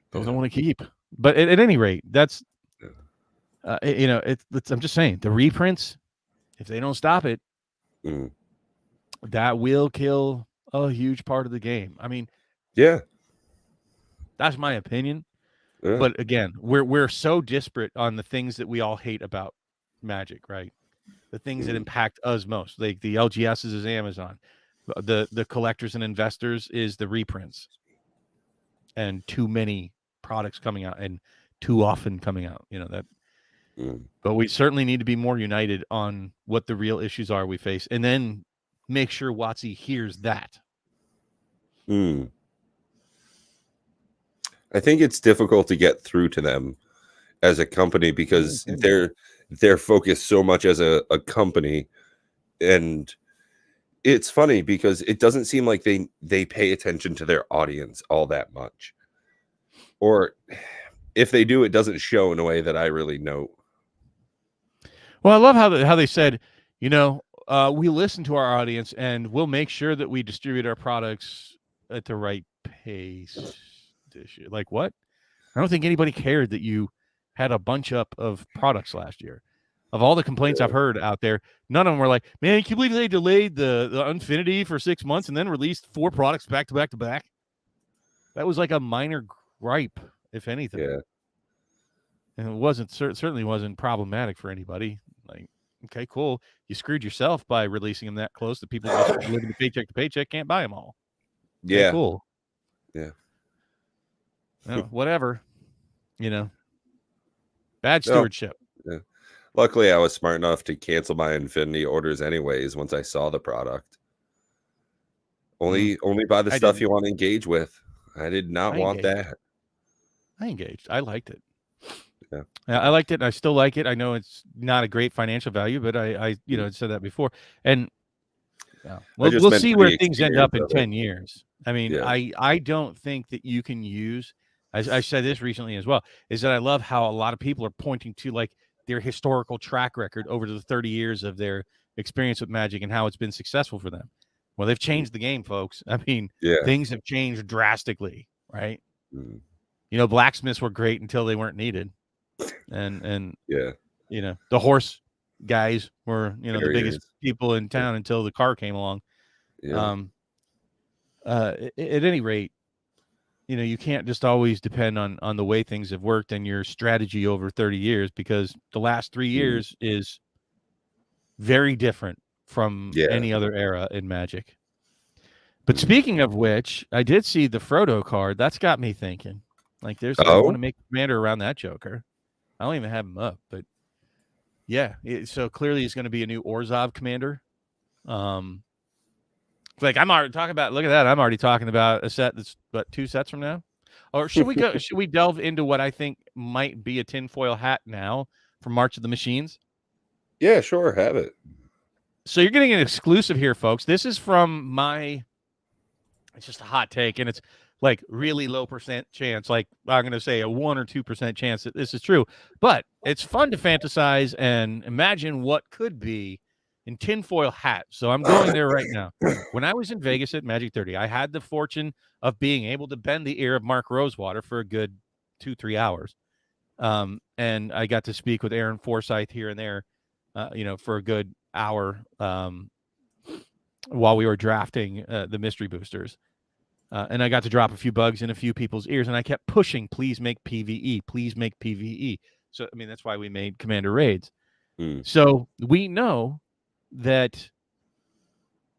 Those I want to keep. But at any rate, that's Yeah. I'm just saying the reprints. If they don't stop it, Mm. that will kill a huge part of the game. I mean, Yeah. that's my opinion. Yeah. But again, we're so disparate on the things that we all hate about Magic, right? The things that Mm. impact us most, like the LGSs is Amazon, the collectors and investors is the reprints, and too many products coming out and too often coming out. That. Mm. But we certainly need to be more united on what the real issues are we face, and then make sure WotC hears that. Mm. I think it's difficult to get through to them as a company because they're focused so much as a company. And it's funny because it doesn't seem like they pay attention to their audience all that much. Or if they do, it doesn't show in a way that I really know. Well, I love how they said, we listen to our audience and we'll make sure that we distribute our products at the right pace this year. Like what? I don't think anybody cared that you had a bunch up of products last year. Of all the complaints I've heard out there, none of them were like, man, can you believe they delayed the Infinity for 6 months and then released 4 products back to back to back? That was like a minor gripe, if anything. Yeah. And it certainly wasn't problematic for anybody. Like, okay, cool. You screwed yourself by releasing them that close that people just living paycheck to paycheck can't buy them all. Okay, Yeah. cool. Yeah. Whatever. Bad stewardship. Yeah. Luckily, I was smart enough to cancel my Infinity orders anyways once I saw the product. Only buy the stuff you want to engage with. I did not want that. I engaged. I liked it. Yeah. I liked it, and I still like it. I know it's not a great financial value, but I said that before. And we'll see where things end up in 10 years. I mean, Yeah. I don't think that you can use, I said this recently as well, is that I love how a lot of people are pointing to like their historical track record over the 30 years of their experience with Magic and how it's been successful for them. Well, they've changed the game, folks. I mean, things have changed drastically, right? Mm. Blacksmiths were great until they weren't needed. And yeah, the horse guys were, the biggest people in town until the car came along. Yeah. At any rate, you can't just always depend on the way things have worked and your strategy over 30 years, because the last 3 years is very different from any other era in Magic. But speaking of which, I did see the Frodo card. That's got me thinking. Like, I want to make commander around that Joker. I don't even have him up, but yeah. So clearly, he's going to be a new Orzhov commander. Like I'm already talking about. Look at that! I'm already talking about a set that's 2 sets from now. Or should we go? Should we delve into what I think might be a tinfoil hat now from March of the Machines? Yeah, sure, have it. So you're getting an exclusive here, folks. This is from my. It's just a hot take, and it's like really low % chance. Like I'm going to say a 1 or 2% chance that this is true, but it's fun to fantasize and imagine what could be in tinfoil hat. So I'm going there right now. When I was in Vegas at Magic 30, I had the fortune of being able to bend the ear of Mark Rosewater for a good 2-3 hours. And I got to speak with Aaron Forsyth here and there, for a good hour while we were drafting the mystery boosters. And I got to drop a few bugs in a few people's ears, and I kept pushing, please make PvE, please make PvE. So, I mean, that's why we made Commander Raids. So we know that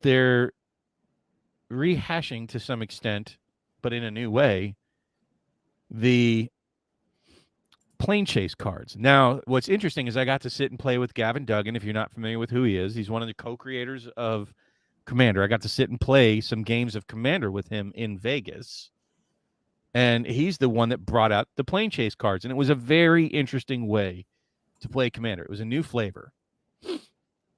they're rehashing to some extent, but in a new way, the plane chase cards. Now, what's interesting is I got to sit and play with Gavin Duggan. If you're not familiar with who he is, he's one of the co-creators of Commander. I got to sit and play some games of Commander with him in Vegas, and he's the one that brought out the plane chase cards, and it was a very interesting way to play Commander. It was a new flavor.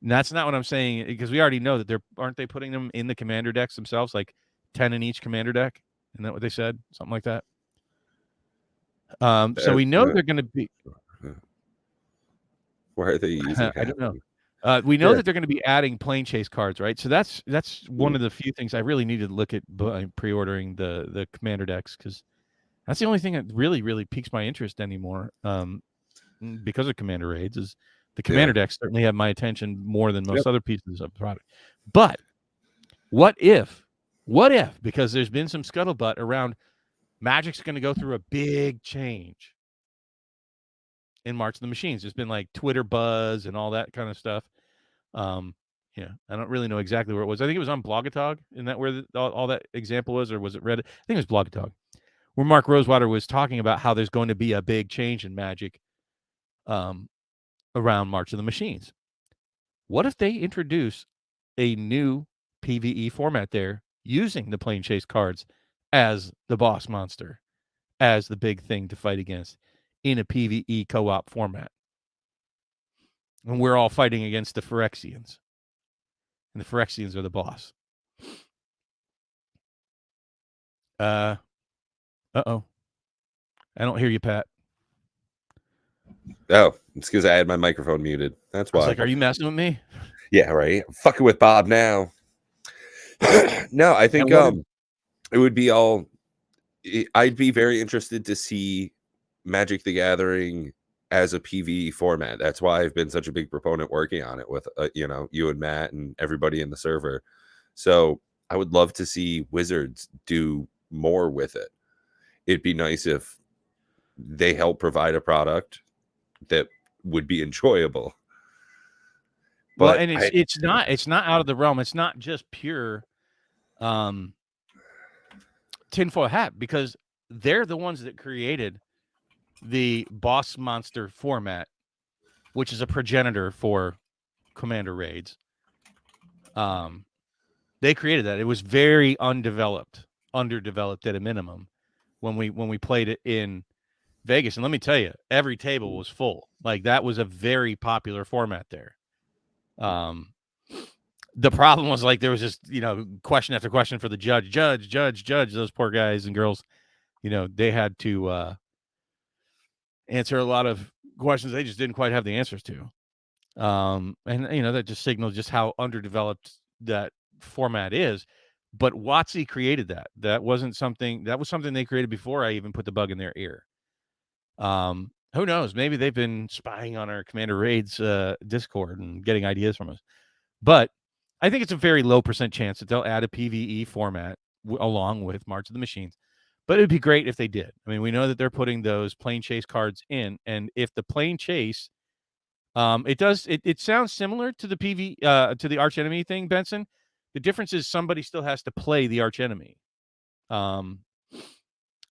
And that's not what I'm saying, because we already know that aren't they putting them in the Commander decks themselves, like 10 in each Commander deck? Isn't that what they said? Something like that. So we know they're going to be. Why are they using? I don't know. We know that they're going to be adding plane chase cards, right? So that's one of the few things I really need to look at pre-ordering the Commander decks, because That's the only thing that really, really piques my interest anymore. Because of Commander Raids, is the Commander decks certainly have my attention more than most other pieces of the product. But what if, because there's been some scuttlebutt around Magic's going to go through a big change in March of the Machines. There's been like Twitter buzz and all that kind of stuff. Yeah, I don't really know exactly where it was. I think it was on Blogatog. Isn't that where all that example was, or was it Reddit? I think it was Blogatog, where Mark Rosewater was talking about how there's going to be a big change in Magic around March of the Machines. What if they introduce a new PvE format there using the Plane Chase cards as the boss monster, as the big thing to fight against in a PvE co-op format? And we're all fighting against the Phyrexians. And the Phyrexians are the boss. Uh-oh. I don't hear you, Pat. Oh, it's because I had my microphone muted. That's why. I was like, are you messing with me? Yeah, right. I'm fucking with Bob now. No, I think it would be all. I'd be very interested to see Magic the Gathering as a PvE format. That's why I've been such a big proponent working on it with you and Matt and everybody in the server. So I would love to see Wizards do more with it. It'd be nice if they help provide a product that would be enjoyable. Well, But and it's not out of the realm. It's not just pure tinfoil hat, because they're the ones that created the boss monster format, which is a progenitor for Commander Raids. They created that. It was very underdeveloped at a minimum when we played it in Vegas. And let me tell you, every table was full. Like, that was a very popular format there. The problem was, like, there was just, question after question for the judge. Those poor guys and girls, they had to answer a lot of questions they just didn't quite have the answers to. And that just signals just how underdeveloped that format is. But WotC created that. That was something they created before I even put the bug in their ear. Who knows? Maybe they've been spying on our Commander Raids Discord and getting ideas from us. But I think it's a very low % chance that they'll add a PvE format along with March of the Machines. But it would be great if they did. I mean, we know that they're putting those Plane Chase cards in, and if the Plane Chase, it sounds similar to the to the arch enemy thing, Benson. The difference is somebody still has to play the arch enemy,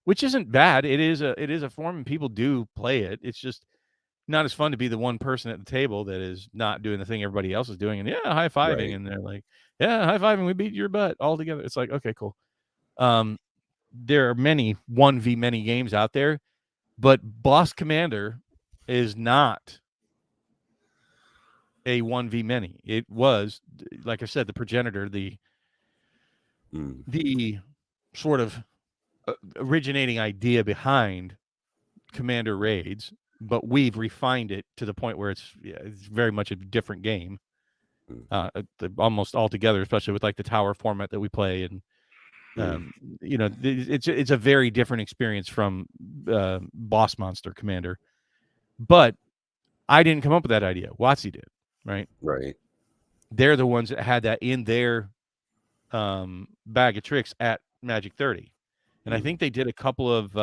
which isn't bad. It is a form, and people do play it. It's just not as fun to be the one person at the table that is not doing the thing everybody else is doing, and high-fiving, right. And they're like, high-fiving, we beat your butt all together. It's like, okay, cool. There are many 1v many games out there, but Boss Commander is not a 1v many. It was, like I said, the progenitor, the sort of originating idea behind Commander Raids, but we've refined it to the point where it's very much a different game, almost altogether, especially with like the tower format that we play. And it's a very different experience from Boss Monster Commander. But I didn't come up with that idea. WotC did, right? Right. They're the ones that had that in their bag of tricks at Magic 30. And I think they did a couple of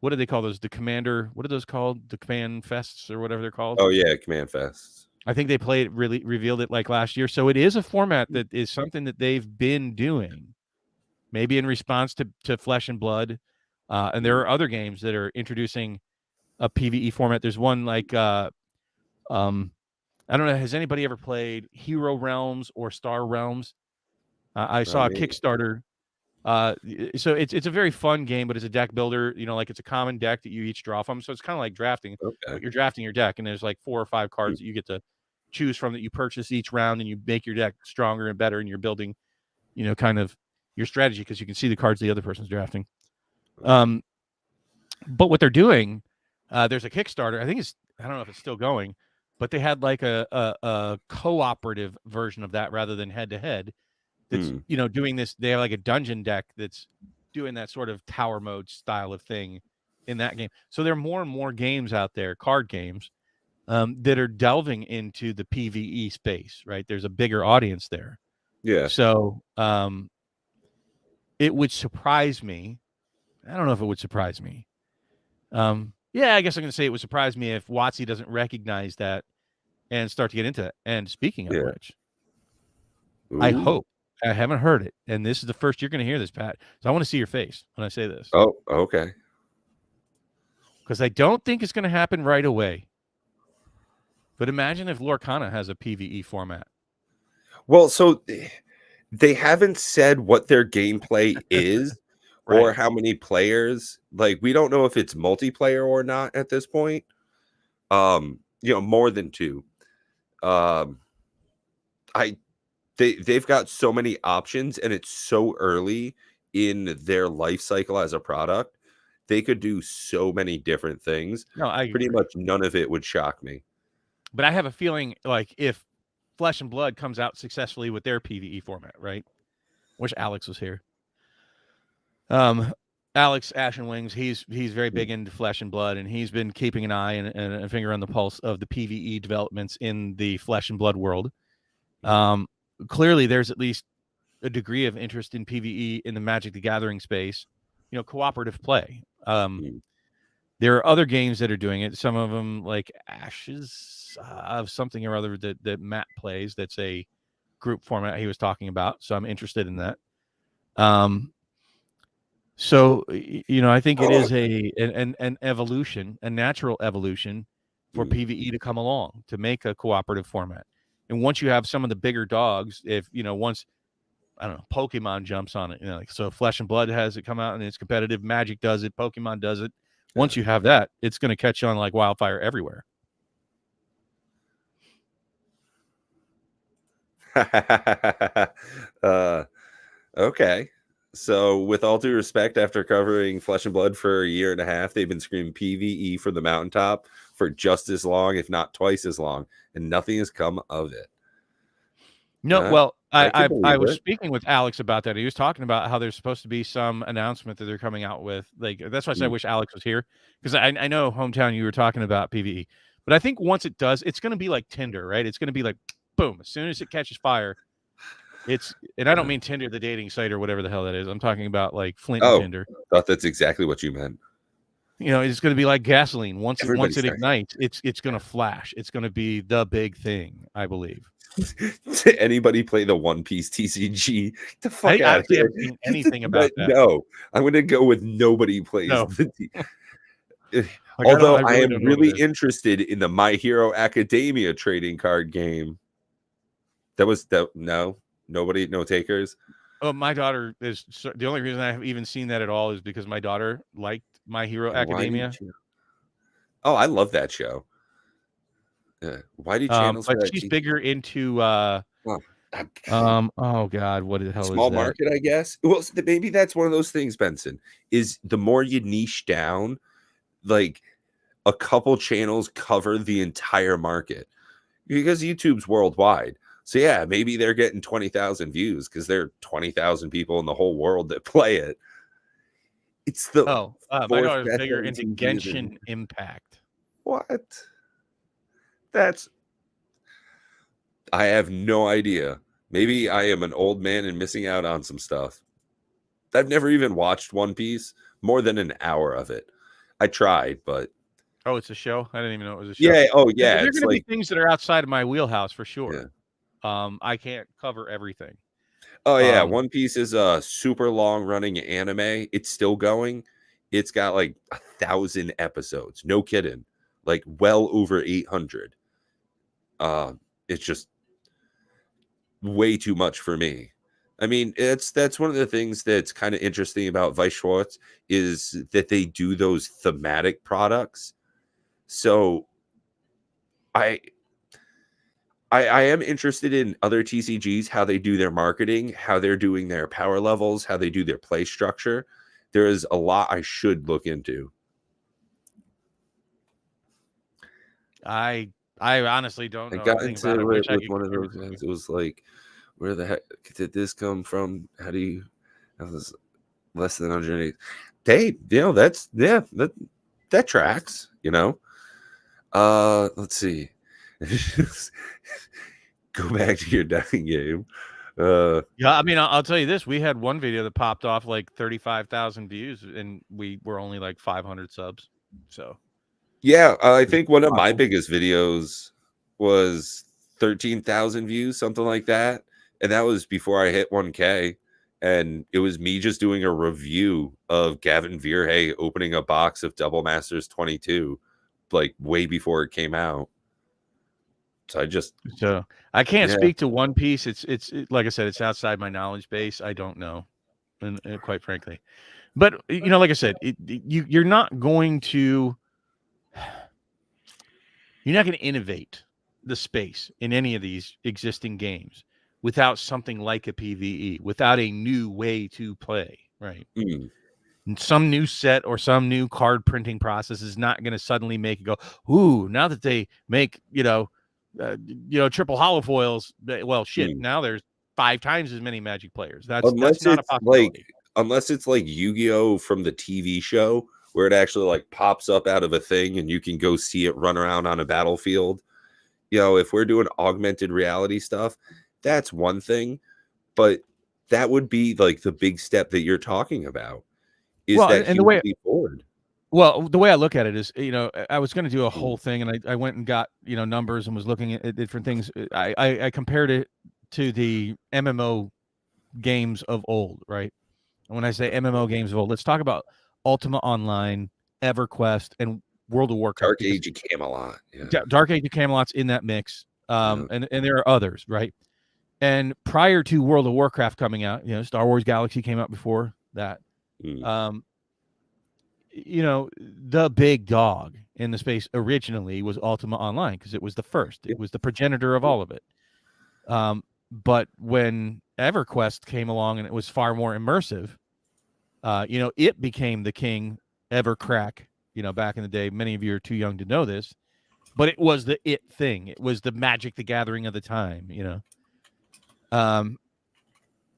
what do they call those? The Commander, what are those called? The Command Fests or whatever they're called? Oh, yeah, Command Fests. I think they revealed it like last year. So it is a format that is something that they've been doing, maybe in response to Flesh and Blood. And there are other games that are introducing a PvE format. There's one like, I don't know, has anybody ever played Hero Realms or Star Realms? I saw a Kickstarter. So it's a very fun game, but it's a deck builder, like it's a common deck that you each draw from. So it's kind of like drafting, but you're drafting your deck, and there's like 4 or 5 cards that you get to choose from that you purchase each round, and you make your deck stronger and better, and you're building, kind of your strategy because you can see the cards the other person's drafting. But what they're doing, there's a Kickstarter. I don't know if it's still going, but they had like a cooperative version of that rather than head to head. That's doing this. They have like a dungeon deck that's doing that sort of tower mode style of thing in that game. So there are more and more games out there, card games, that are delving into the PvE space, right? There's a bigger audience there. Yeah. So it would surprise me. I don't know if it would surprise me. Yeah, I guess I'm going to say it would surprise me if WotC doesn't recognize that and start to get into it. And speaking of which, I Ooh. hope, I haven't heard it, and this is the first you're going to hear this, Pat. So I want to see your face when I say this. Oh, okay. Because I don't think it's going to happen right away. But imagine if Lorcana has a PvE format. Well, so they haven't said what their gameplay is Right. or how many players. Like, we don't know if it's multiplayer or not at this point. More than 2. They've got so many options, and it's so early in their life cycle as a product. They could do so many different things. No, I Pretty agree. much none of it would shock me. But I have a feeling like if Flesh and Blood comes out successfully with their PvE format, right? Wish Alex was here. Alex Ashen Wings, he's very big into Flesh and Blood, and he's been keeping an eye and a finger on the pulse of the PvE developments in the Flesh and Blood world. Clearly, there's at least a degree of interest in PvE in the Magic the Gathering space, cooperative play. There are other games that are doing it. Some of them, like Ashes of something or other that Matt plays. That's a group format he was talking about. So I'm interested in that. So I think it is an evolution, a natural evolution for PvE to come along to make a cooperative format. And once you have some of the bigger dogs, if once I don't know, Pokemon jumps on it, so Flesh and Blood has it come out and it's competitive. Magic does it, Pokemon does it. Once you have that, it's going to catch on like wildfire everywhere. Okay. So, with all due respect, after covering Flesh and Blood for a year and a half, they've been screaming PvE from the mountaintop for just as long, if not twice as long, and nothing has come of it. No, well, I was speaking with Alex about that. He was talking about how there's supposed to be some announcement that they're coming out with. Like, that's why I said I wish Alex was here, because I know, Hometown, you were talking about PvE. But I think once it does, it's going to be like Tinder, right? It's going to be like, boom, as soon as it catches fire, and I don't mean Tinder, the dating site or whatever the hell that is. I'm talking about like Flint and Tinder. I thought that's exactly what you meant. It's going to be like gasoline. Once it ignites, it's going to flash. It's going to be the big thing, I believe. Anybody play the One Piece TCG? The fuck I out of here. haven't seen anything about that. No, I'm going to go with nobody plays. No. Although I am really interested in the My Hero Academia trading card game. No takers. Oh, my daughter is the only reason I have even seen that at all is because my daughter liked My Hero Academia. Oh, I love that show. Why do channels? But she's bigger into oh God, what the hell is that? Small market, I guess. Well, maybe that's one of those things, Benson, is the more you niche down, like a couple channels cover the entire market because YouTube's worldwide. So yeah, maybe they're getting 20,000 views because there are 20,000 people in the whole world that play it. It's the my daughter's bigger into Genshin Impact. What? I have no idea. Maybe I am an old man and missing out on some stuff. I've never even watched One Piece, more than an hour of it. I tried, but it's a show. I didn't even know it was a show. Yeah. Oh, yeah. There are going to be things that are outside of my wheelhouse for sure. Yeah. I can't cover everything. Oh yeah, One Piece is a super long running anime. It's still going. It's got like 1,000 episodes. No kidding. Like well over 800. It's just way too much for me. I mean, that's one of the things that's kind of interesting about Weiss Schwarz is that they do those thematic products. So I am interested in other TCGs, how they do their marketing, how they're doing their power levels, how they do their play structure. There is a lot I should look into. I honestly don't know. I got into it with one of those guys. It was like, where the heck did this come from? less than 180. Hey, that tracks, Let's see. Go back to your dying game. Yeah, I mean, I'll tell you this: we had one video that popped off like 35,000 views, and we were only like 500 subs. So yeah, I think one of my possible. biggest videos was 13,000 views, something like that, and that was before I hit 1K. And it was me just doing a review of Gavin Vierhay opening a box of Double Masters 22, like way before it came out. So I can't yeah. speak to One Piece. Like I said, it's outside my knowledge base. I don't know, and quite frankly, but like I said, you're not going to innovate the space in any of these existing games without something like a PvE, without a new way to play, right? Mm. And some new set or some new card printing process is not going to suddenly make it go, ooh, now that they make, triple hollow foils, well, shit, now there's 5 times as many Magic players. That's not a possibility. Unless it's like Yu-Gi-Oh from the TV show where it actually like pops up out of a thing and you can go see it run around on a battlefield. If we're doing augmented reality stuff, that's one thing, but that would be like the big step that you're talking about. Is Well, that and huge leap forward? Well, the way I look at it is, I was going to do a Mm. whole thing, and I went and got numbers and was looking at different things. I compared it to the MMO games of old, right? And when I say MMO games of old, let's talk about Ultima Online, EverQuest, and World of Warcraft. Dark Age of Camelot. Yeah. Dark Age of Camelot's in that mix, and there are others, right? And prior to World of Warcraft coming out, Star Wars Galaxy came out before that. Mm. The big dog in the space originally was Ultima Online because it was the first. It was the progenitor of all of it. But when EverQuest came along and it was far more immersive, it became the king. EverCrack, back in the day. Many of you are too young to know this, but it was the it thing. It was the Magic the Gathering of the time,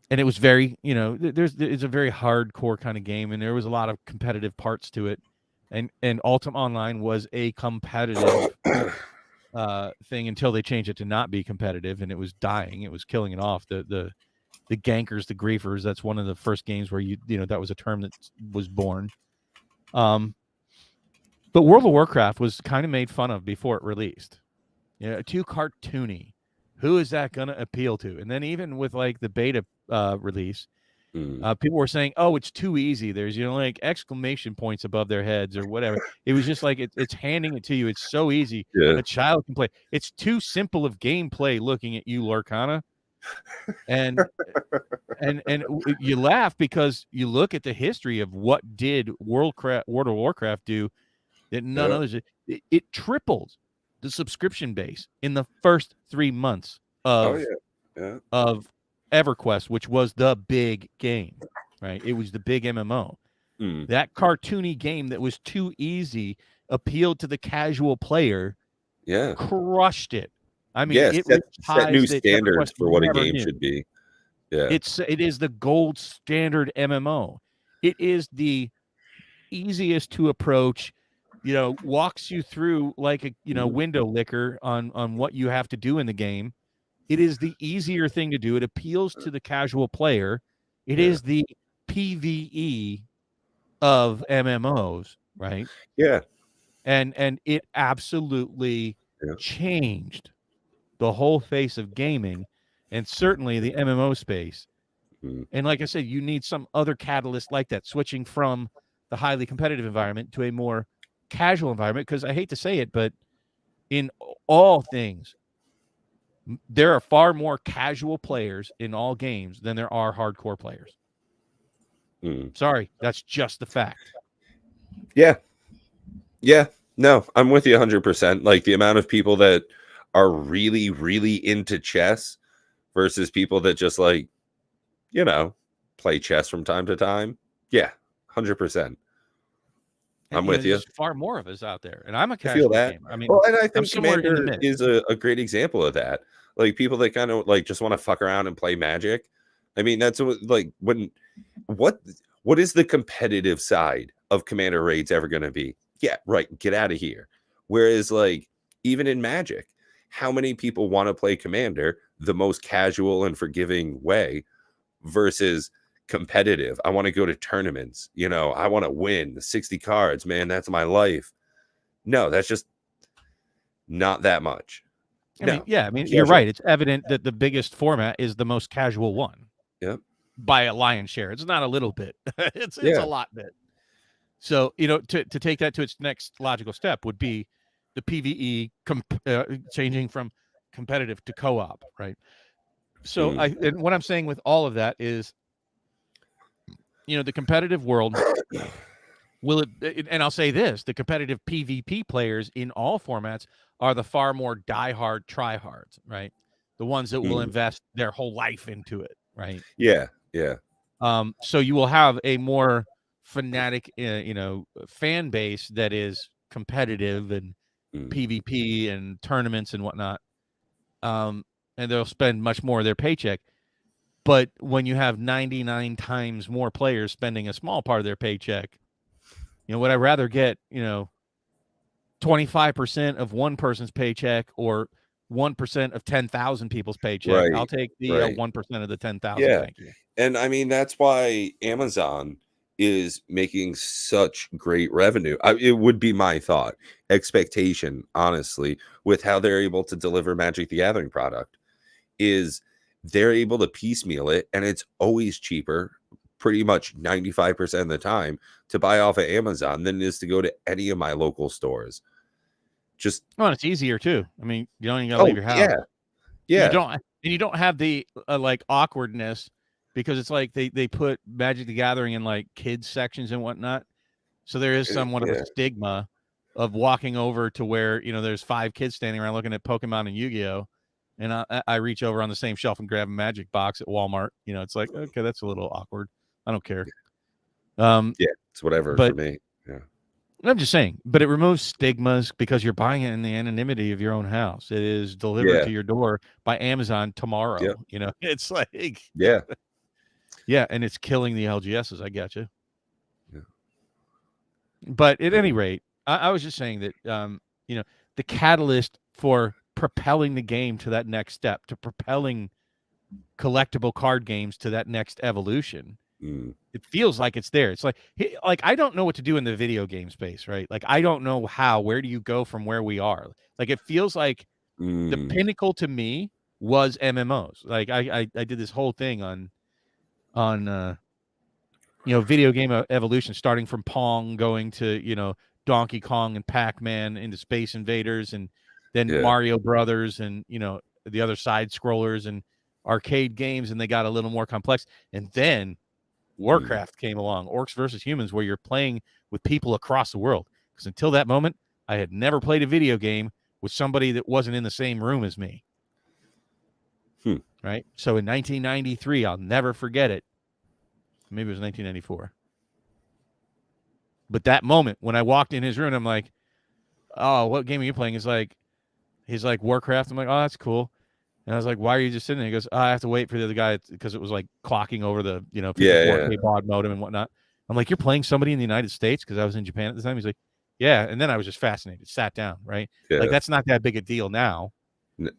and it was very, it's a very hardcore kind of game, and there was a lot of competitive parts to it, and Ultima Online was a competitive thing until they changed it to not be competitive, and it was dying. It was killing it off. The gankers, the griefers. That's one of the first games where that was a term that was born. But World of Warcraft was kind of made fun of before it released. Too cartoony. Who is that going to appeal to? And then even with like the beta release, people were saying, "Oh, it's too easy." There's like exclamation points above their heads or whatever. It was just like it's handing it to you. It's so easy. Yeah. A child can play. It's too simple of gameplay. Looking at you, Lorcana, and you laugh because you look at the history of what did World of Warcraft do that none others. It tripled the subscription base in the first 3 months of EverQuest, which was the big game, right? It was the big MMO. That cartoony game that was too easy appealed to the casual player. Yeah, crushed it. I mean, it set new standards for what a game should be. Yeah, it is the gold standard MMO. It is the easiest to approach. Walks you through like a window licker on what you have to do in the game. It is the easier thing to do. It appeals to the casual player. It is the PvE of MMOs, right? Yeah. And it absolutely changed the whole face of gaming and certainly the MMO space. And like I said, you need some other catalyst like that, switching from the highly competitive environment to a more casual environment, because I hate to say it, but in all things, there are far more casual players in all games than there are hardcore players. Sorry, that's just the fact. Yeah. No, I'm with you 100%. Like the amount of people that are really, really into chess versus people that just like, play chess from time to time. Yeah, 100%. I'm with you. There's far more of us out there, and I'm a casual gamer. I mean, and I think Commander is a great example of that. Like people that kind of like just want to fuck around and play Magic. I mean, that's like what what is the competitive side of Commander raids ever going to be? Yeah, right. Get out of here. Whereas, like, even in Magic, how many people want to play Commander the most casual and forgiving way versus competitive? I want to go to tournaments. You know, I want to win 60 cards, man. That's my life. No, that's just not that much. I mean, No, yeah, I mean, you're casual. right. It's evident that the biggest format is the most casual one Yep. by a lion's share. It's not a little bit. It's a Yeah. lot bit. So, you know, to take that to its next logical step would be the PvE changing from competitive to co-op, right? So and what I'm saying with all of that is, you know, the competitive world will it, and I'll say this, the competitive PvP players in all formats are the far more diehard tryhards, right? The ones that will invest their whole life into it, right? Yeah. Yeah. So you will have a more fanatic, you know, fan base that is competitive and PvP and tournaments and whatnot. And they'll spend much more of their paycheck. But when you have 99 times more players spending a small part of their paycheck, you know, would I rather get, you know, 25% of one person's paycheck or 1% of 10,000 people's paycheck? I'll Right. take the Right. 1% of the 10,000. Yeah. Thank you. And I mean, that's why Amazon is making such great revenue. It would be my thought, expectation, honestly, with how they're able to deliver Magic the Gathering product, is they're able to piecemeal it, and it's always cheaper, pretty much 95% of the time, to buy off of Amazon than it is to go to any of my local stores. Just Oh, and it's easier too. I mean, you don't even gotta leave your house. yeah, yeah, You don't have the like awkwardness because it's like they put Magic the Gathering in like kids sections and whatnot. So there is somewhat of a yeah, stigma of walking over to where, you know, there's 5 kids standing around looking at Pokemon and Yu-Gi-Oh! And I reach over on the same shelf and grab a Magic box at Walmart. You know, it's like, okay, that's a little awkward. I don't care. yeah. It's whatever for But me. Yeah, I'm just saying, but it removes stigmas because you're buying it in the anonymity of your own house. It is delivered yeah, to your door by Amazon tomorrow. yeah, You know, it's like, yeah. yeah, and it's killing the LGSs. I get you. Yeah. But at any Mhm. rate, I was just saying that, you know, the catalyst for propelling the game to that next step, to propelling collectible card games to that next evolution, it feels like it's there. It's like I don't know what to do in the video game space, right? Like I don't know where do you go from where we are? Like it feels like the pinnacle to me was MMOs. Like I did this whole thing on you know, video game evolution, starting from Pong, going to, you know, Donkey Kong and Pac-Man into Space Invaders, and then Yeah. Mario Brothers, and, you know, the other side scrollers and arcade games, and they got a little more complex. And then Warcraft came along, Orcs versus Humans, where you're playing with people across the world. Because until that moment, I had never played a video game with somebody that wasn't in the same room as me. Right. So in 1993, I'll never forget it. Maybe it was 1994. But that moment when I walked in his room, I'm like, "Oh, what game are you playing?" He's like Warcraft. I'm like, "Oh, that's cool." And I was like, "Why are you just sitting there?" He goes, "Oh, I have to wait for the other guy because it was like clocking over the, you know, Yeah, yeah. 54K baud modem and whatnot." I'm like, "You're playing somebody in the United States?" Because I was in Japan at the time. He's like, "Yeah." And then I was just fascinated, sat down, right? Like Yeah. that's not that big a deal now.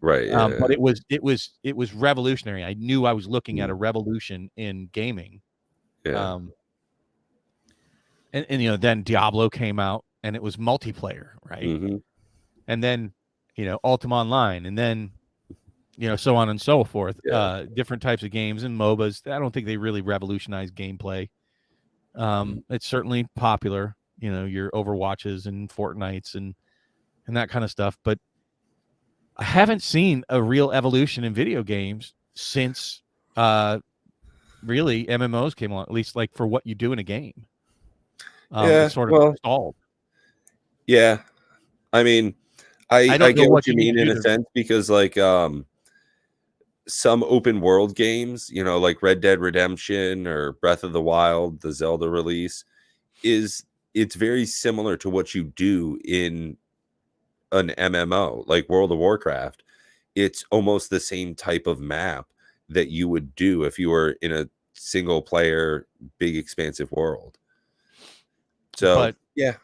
Right, yeah, But it was revolutionary. I knew I was looking at a revolution in gaming. yeah. Um, and you know, then Diablo came out and it was multiplayer, right? Mhm. And then, you know, Ultima Online, and then, you know, so on and so forth. Yeah. Different types of games and MOBAs. I don't think they really revolutionized gameplay. It's certainly popular, you know, your Overwatches and Fortnites and that kind of stuff. But I haven't seen a real evolution in video games since really MMOs came along, at least like for what you do in a game. Yeah, It's sort of well, stalled. yeah. I mean, I I don't know get what what you you need mean to in do a to. sense because, like, some open world games, you know, like Red Dead Redemption or Breath of the Wild, the Zelda release, it's very similar to what you do in an MMO, like World of Warcraft. It's almost the same type of map that you would do if you were in a single player, big expansive world. So But yeah,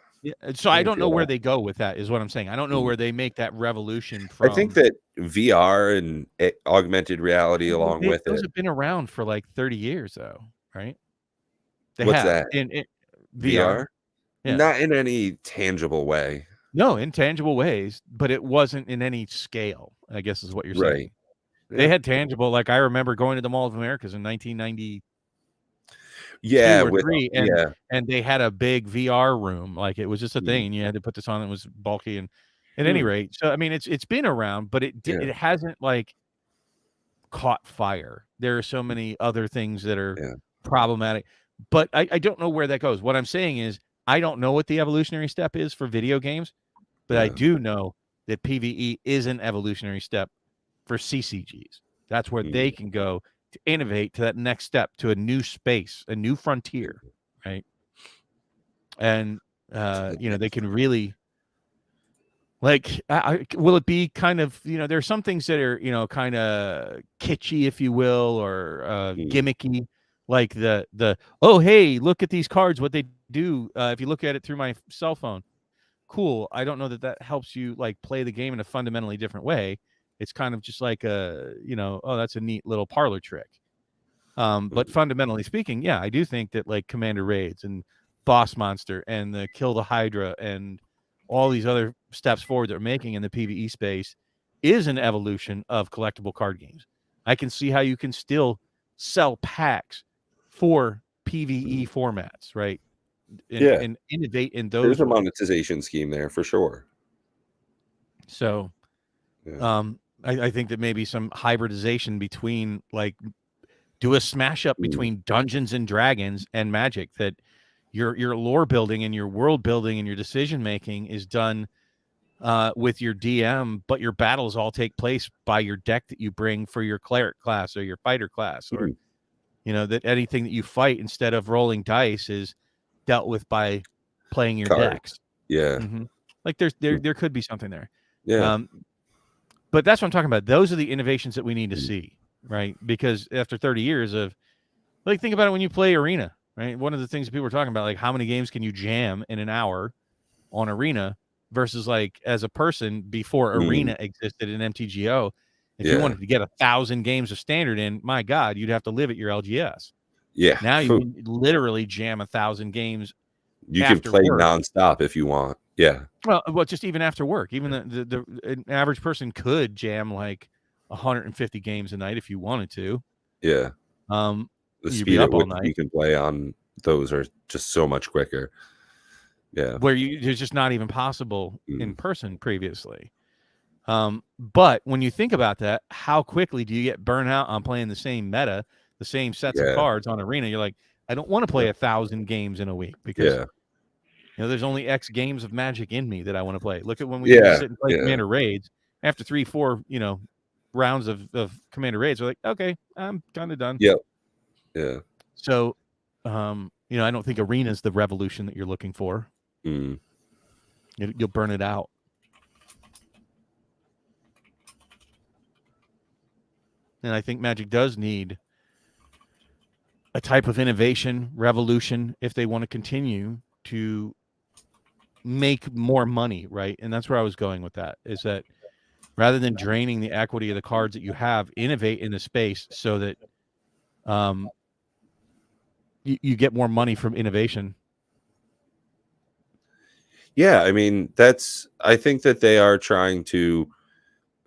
so I I can don't know feel where that. they go with that, is what I'm saying. I don't know where they make that revolution I think from. that VR and augmented reality along with Those it. have been around for like 30 years, though, right? They What's have that? in VR. VR? Yeah. Not in any tangible way. No, in tangible ways, but it wasn't in any scale, I guess is what you're Right. saying. They Yeah. had tangible, like I remember going to the Mall of Americas in 1992 Yeah, or with 3, yeah. and they had a big VR room, like it was just a Mm. thing, and you had to put this on. It was bulky, and at any Hmm. rate, so I mean, it's been around, but Yeah. it hasn't like caught fire. There are so many other things that are Yeah. problematic, but I don't know where that goes. What I'm saying is I don't know what the evolutionary step is for video games, but I Yeah. do know that PvE is an evolutionary step for CCGs. That's where they Mm. can go to innovate to that next step, to a new space, a new frontier, right? And they can really like. Will it be kind of, there are some things that are, kind of kitschy, if you will, or Mm. gimmicky, like the oh, hey, look at these cards, what they do. If you look at it through my cell phone, cool. I don't know that that helps you like play the game in a fundamentally different way. It's kind of just like oh, that's a neat little parlor trick. But Mm. fundamentally speaking, yeah, I do think that like Commander Raids and Boss Monster and the Kill the Hydra and all these other steps forward that we're making in the PvE space is an evolution of collectible card games. I can see how you can still sell packs for PvE Mm. formats, right? Yeah. And innovate in There's those a ways. monetization scheme there for sure. So Yeah. I think that maybe some hybridization between like do a smash up Mm. between Dungeons and Dragons and Magic, that your lore building and your world building and your decision making is done with your DM, but your battles all take place by your deck that you bring for your cleric class or your fighter class, or Mm. that anything that you fight instead of rolling dice is dealt with by playing your decks. Cards. Yeah. hmm Like there Mm. there could be something there. Yeah. Um, but that's what I'm talking about. Those are the innovations that we need to Mm. see, right? Because after 30 years of, like, think about it when you play Arena, right? One of the things that people are talking about, like, how many games can you jam in an hour on Arena versus, like, as a person before Mm. Arena existed in MTGO. If you Yeah. wanted to get 1,000 games of standard in, my God, you'd have to live at your LGS. Yeah. Now you Phew. can literally jam 1,000 games You can after play work. nonstop if you want. Yeah. Well, just even after work, even an average person could jam like 150 games a night if you wanted to. Yeah. The You'd be speed at up all which night. you can play on those are just so much quicker. Yeah. Where it's just not even possible in Mm. person previously. But when you think about that, how quickly do you get burnt out on playing the same meta, the same sets of Yeah. cards on Arena? You're like, I don't want to play 1,000 games in a week because Yeah. there's only X games of Magic in me that I want to play. Look at when we used to Yeah. sit and play Yeah. Commander Raids. After 3, 4, rounds of Commander Raids, we're like, okay, I'm kind of done. Yep. Yeah. So, I don't think Arena is the revolution that you're looking for. Mm. You'll burn it out. And I think Magic does need a type of innovation, revolution, if they want to continue to make more money, right? And that's where I was going with that, is that rather than draining the equity of the cards that you have, innovate in the space so that you get more money from innovation. Yeah, I mean, I think that they are trying to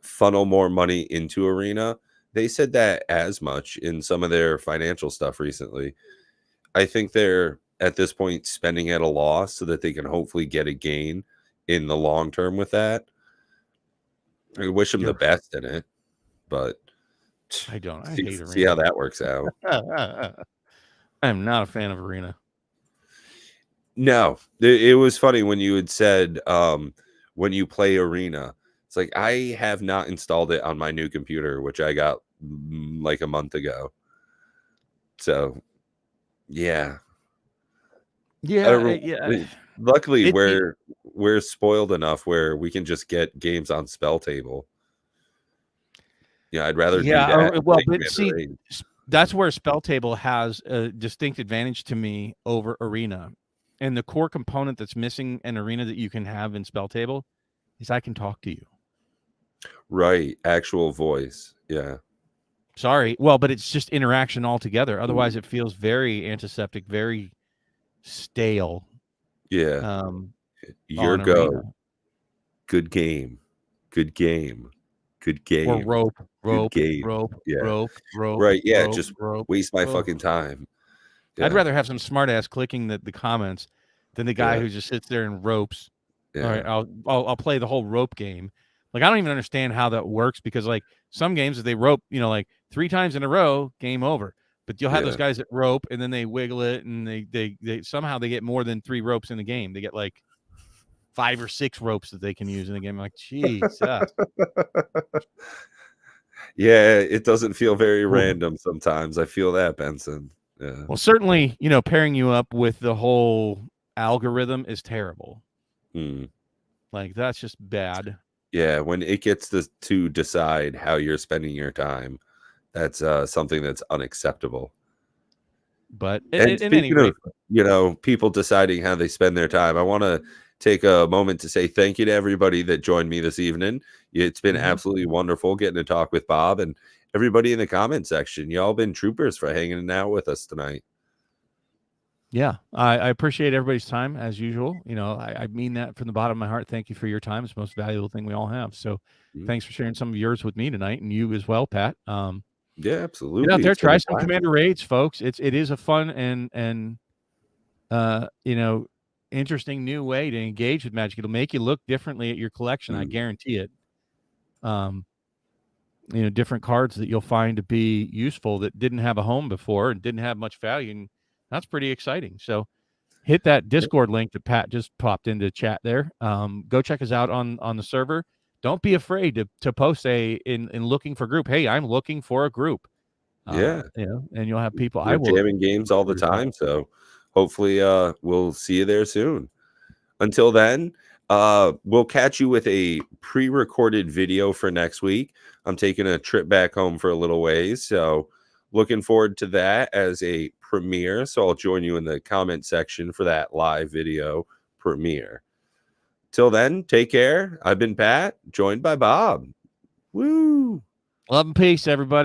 funnel more money into Arena. They said that as much in some of their financial stuff recently. I think they're at this point spending at a loss so that they can hopefully get a gain in the long term with that. I wish them the You're, best in it, but I don't. I see, hate see how Arena. that works out. I'm not a fan of Arena. No, it was funny when you had said when you play Arena. It's like I have not installed it on my new computer, which I got like a month ago. So, yeah. Yeah, yeah. Luckily, It we're spoiled enough where we can just get games on Spell Table. Yeah, I'd rather do yeah. that and Well, play but Commander see, Raid. that's where Spell Table has a distinct advantage to me over Arena. And the core component that's missing in Arena that you can have in Spell Table is I can talk to you. Right. Actual voice. Yeah. Sorry. Well, but it's just interaction altogether. Otherwise, it feels very antiseptic, very stale. Yeah. Your On go. Arena. Good game. Good game. Good Or game. Good game. Yeah. Right. Yeah. Just waste my Oh. fucking time. I'd Yeah. rather have some smart ass clicking the comments than the guy Yeah. who just sits there and ropes. All right, Yeah. I'll play the whole rope game. Like I don't even understand how that works because like some games if they rope, like 3 times in a row, game over. But you'll have those Yeah. guys that rope and then they wiggle it and they somehow they get more than 3 ropes in the game. They get like 5 or 6 ropes that they can use in the game. I'm like, Jesus. Yeah, it doesn't feel very Ooh. random sometimes. I feel that, Benson. Yeah. Well, certainly, pairing you up with the whole algorithm is terrible. Hmm. Like that's just bad. Yeah, when it gets to decide how you're spending your time, that's something that's unacceptable. But And in any speaking rate, of, people deciding how they spend their time, I want to take a moment to say thank you to everybody that joined me this evening. It's been absolutely wonderful getting to talk with Bob and everybody in the comment section. Y'all been troopers for hanging out with us tonight. Yeah, I appreciate everybody's time as usual. I mean that from the bottom of my heart. Thank you for your time. It's the most valuable thing we all have. So thanks for sharing some of yours with me tonight and you as well, Pat. Yeah, absolutely. Get out there, It's been try a some blast. Commander raids, folks. It is a fun and interesting new way to engage with Magic. It'll make you look differently at your collection. I guarantee it. Different cards that you'll find to be useful that didn't have a home before and didn't have much value. And that's pretty exciting. So hit that Discord link that Pat just popped into chat there. Go check us out on the server. Don't be afraid to post in looking for group. Hey, I'm looking for a group. Yeah. And you'll have people. We're jamming games all the time. So hopefully we'll see you there soon. Until then, we'll catch you with a pre-recorded video for next week. I'm taking a trip back home for a little ways. So looking forward to that as a premiere. So I'll join you in the comment section for that live video premiere. Till then, take care. I've been Pat, joined by Bob. Woo! Love and peace, everybody.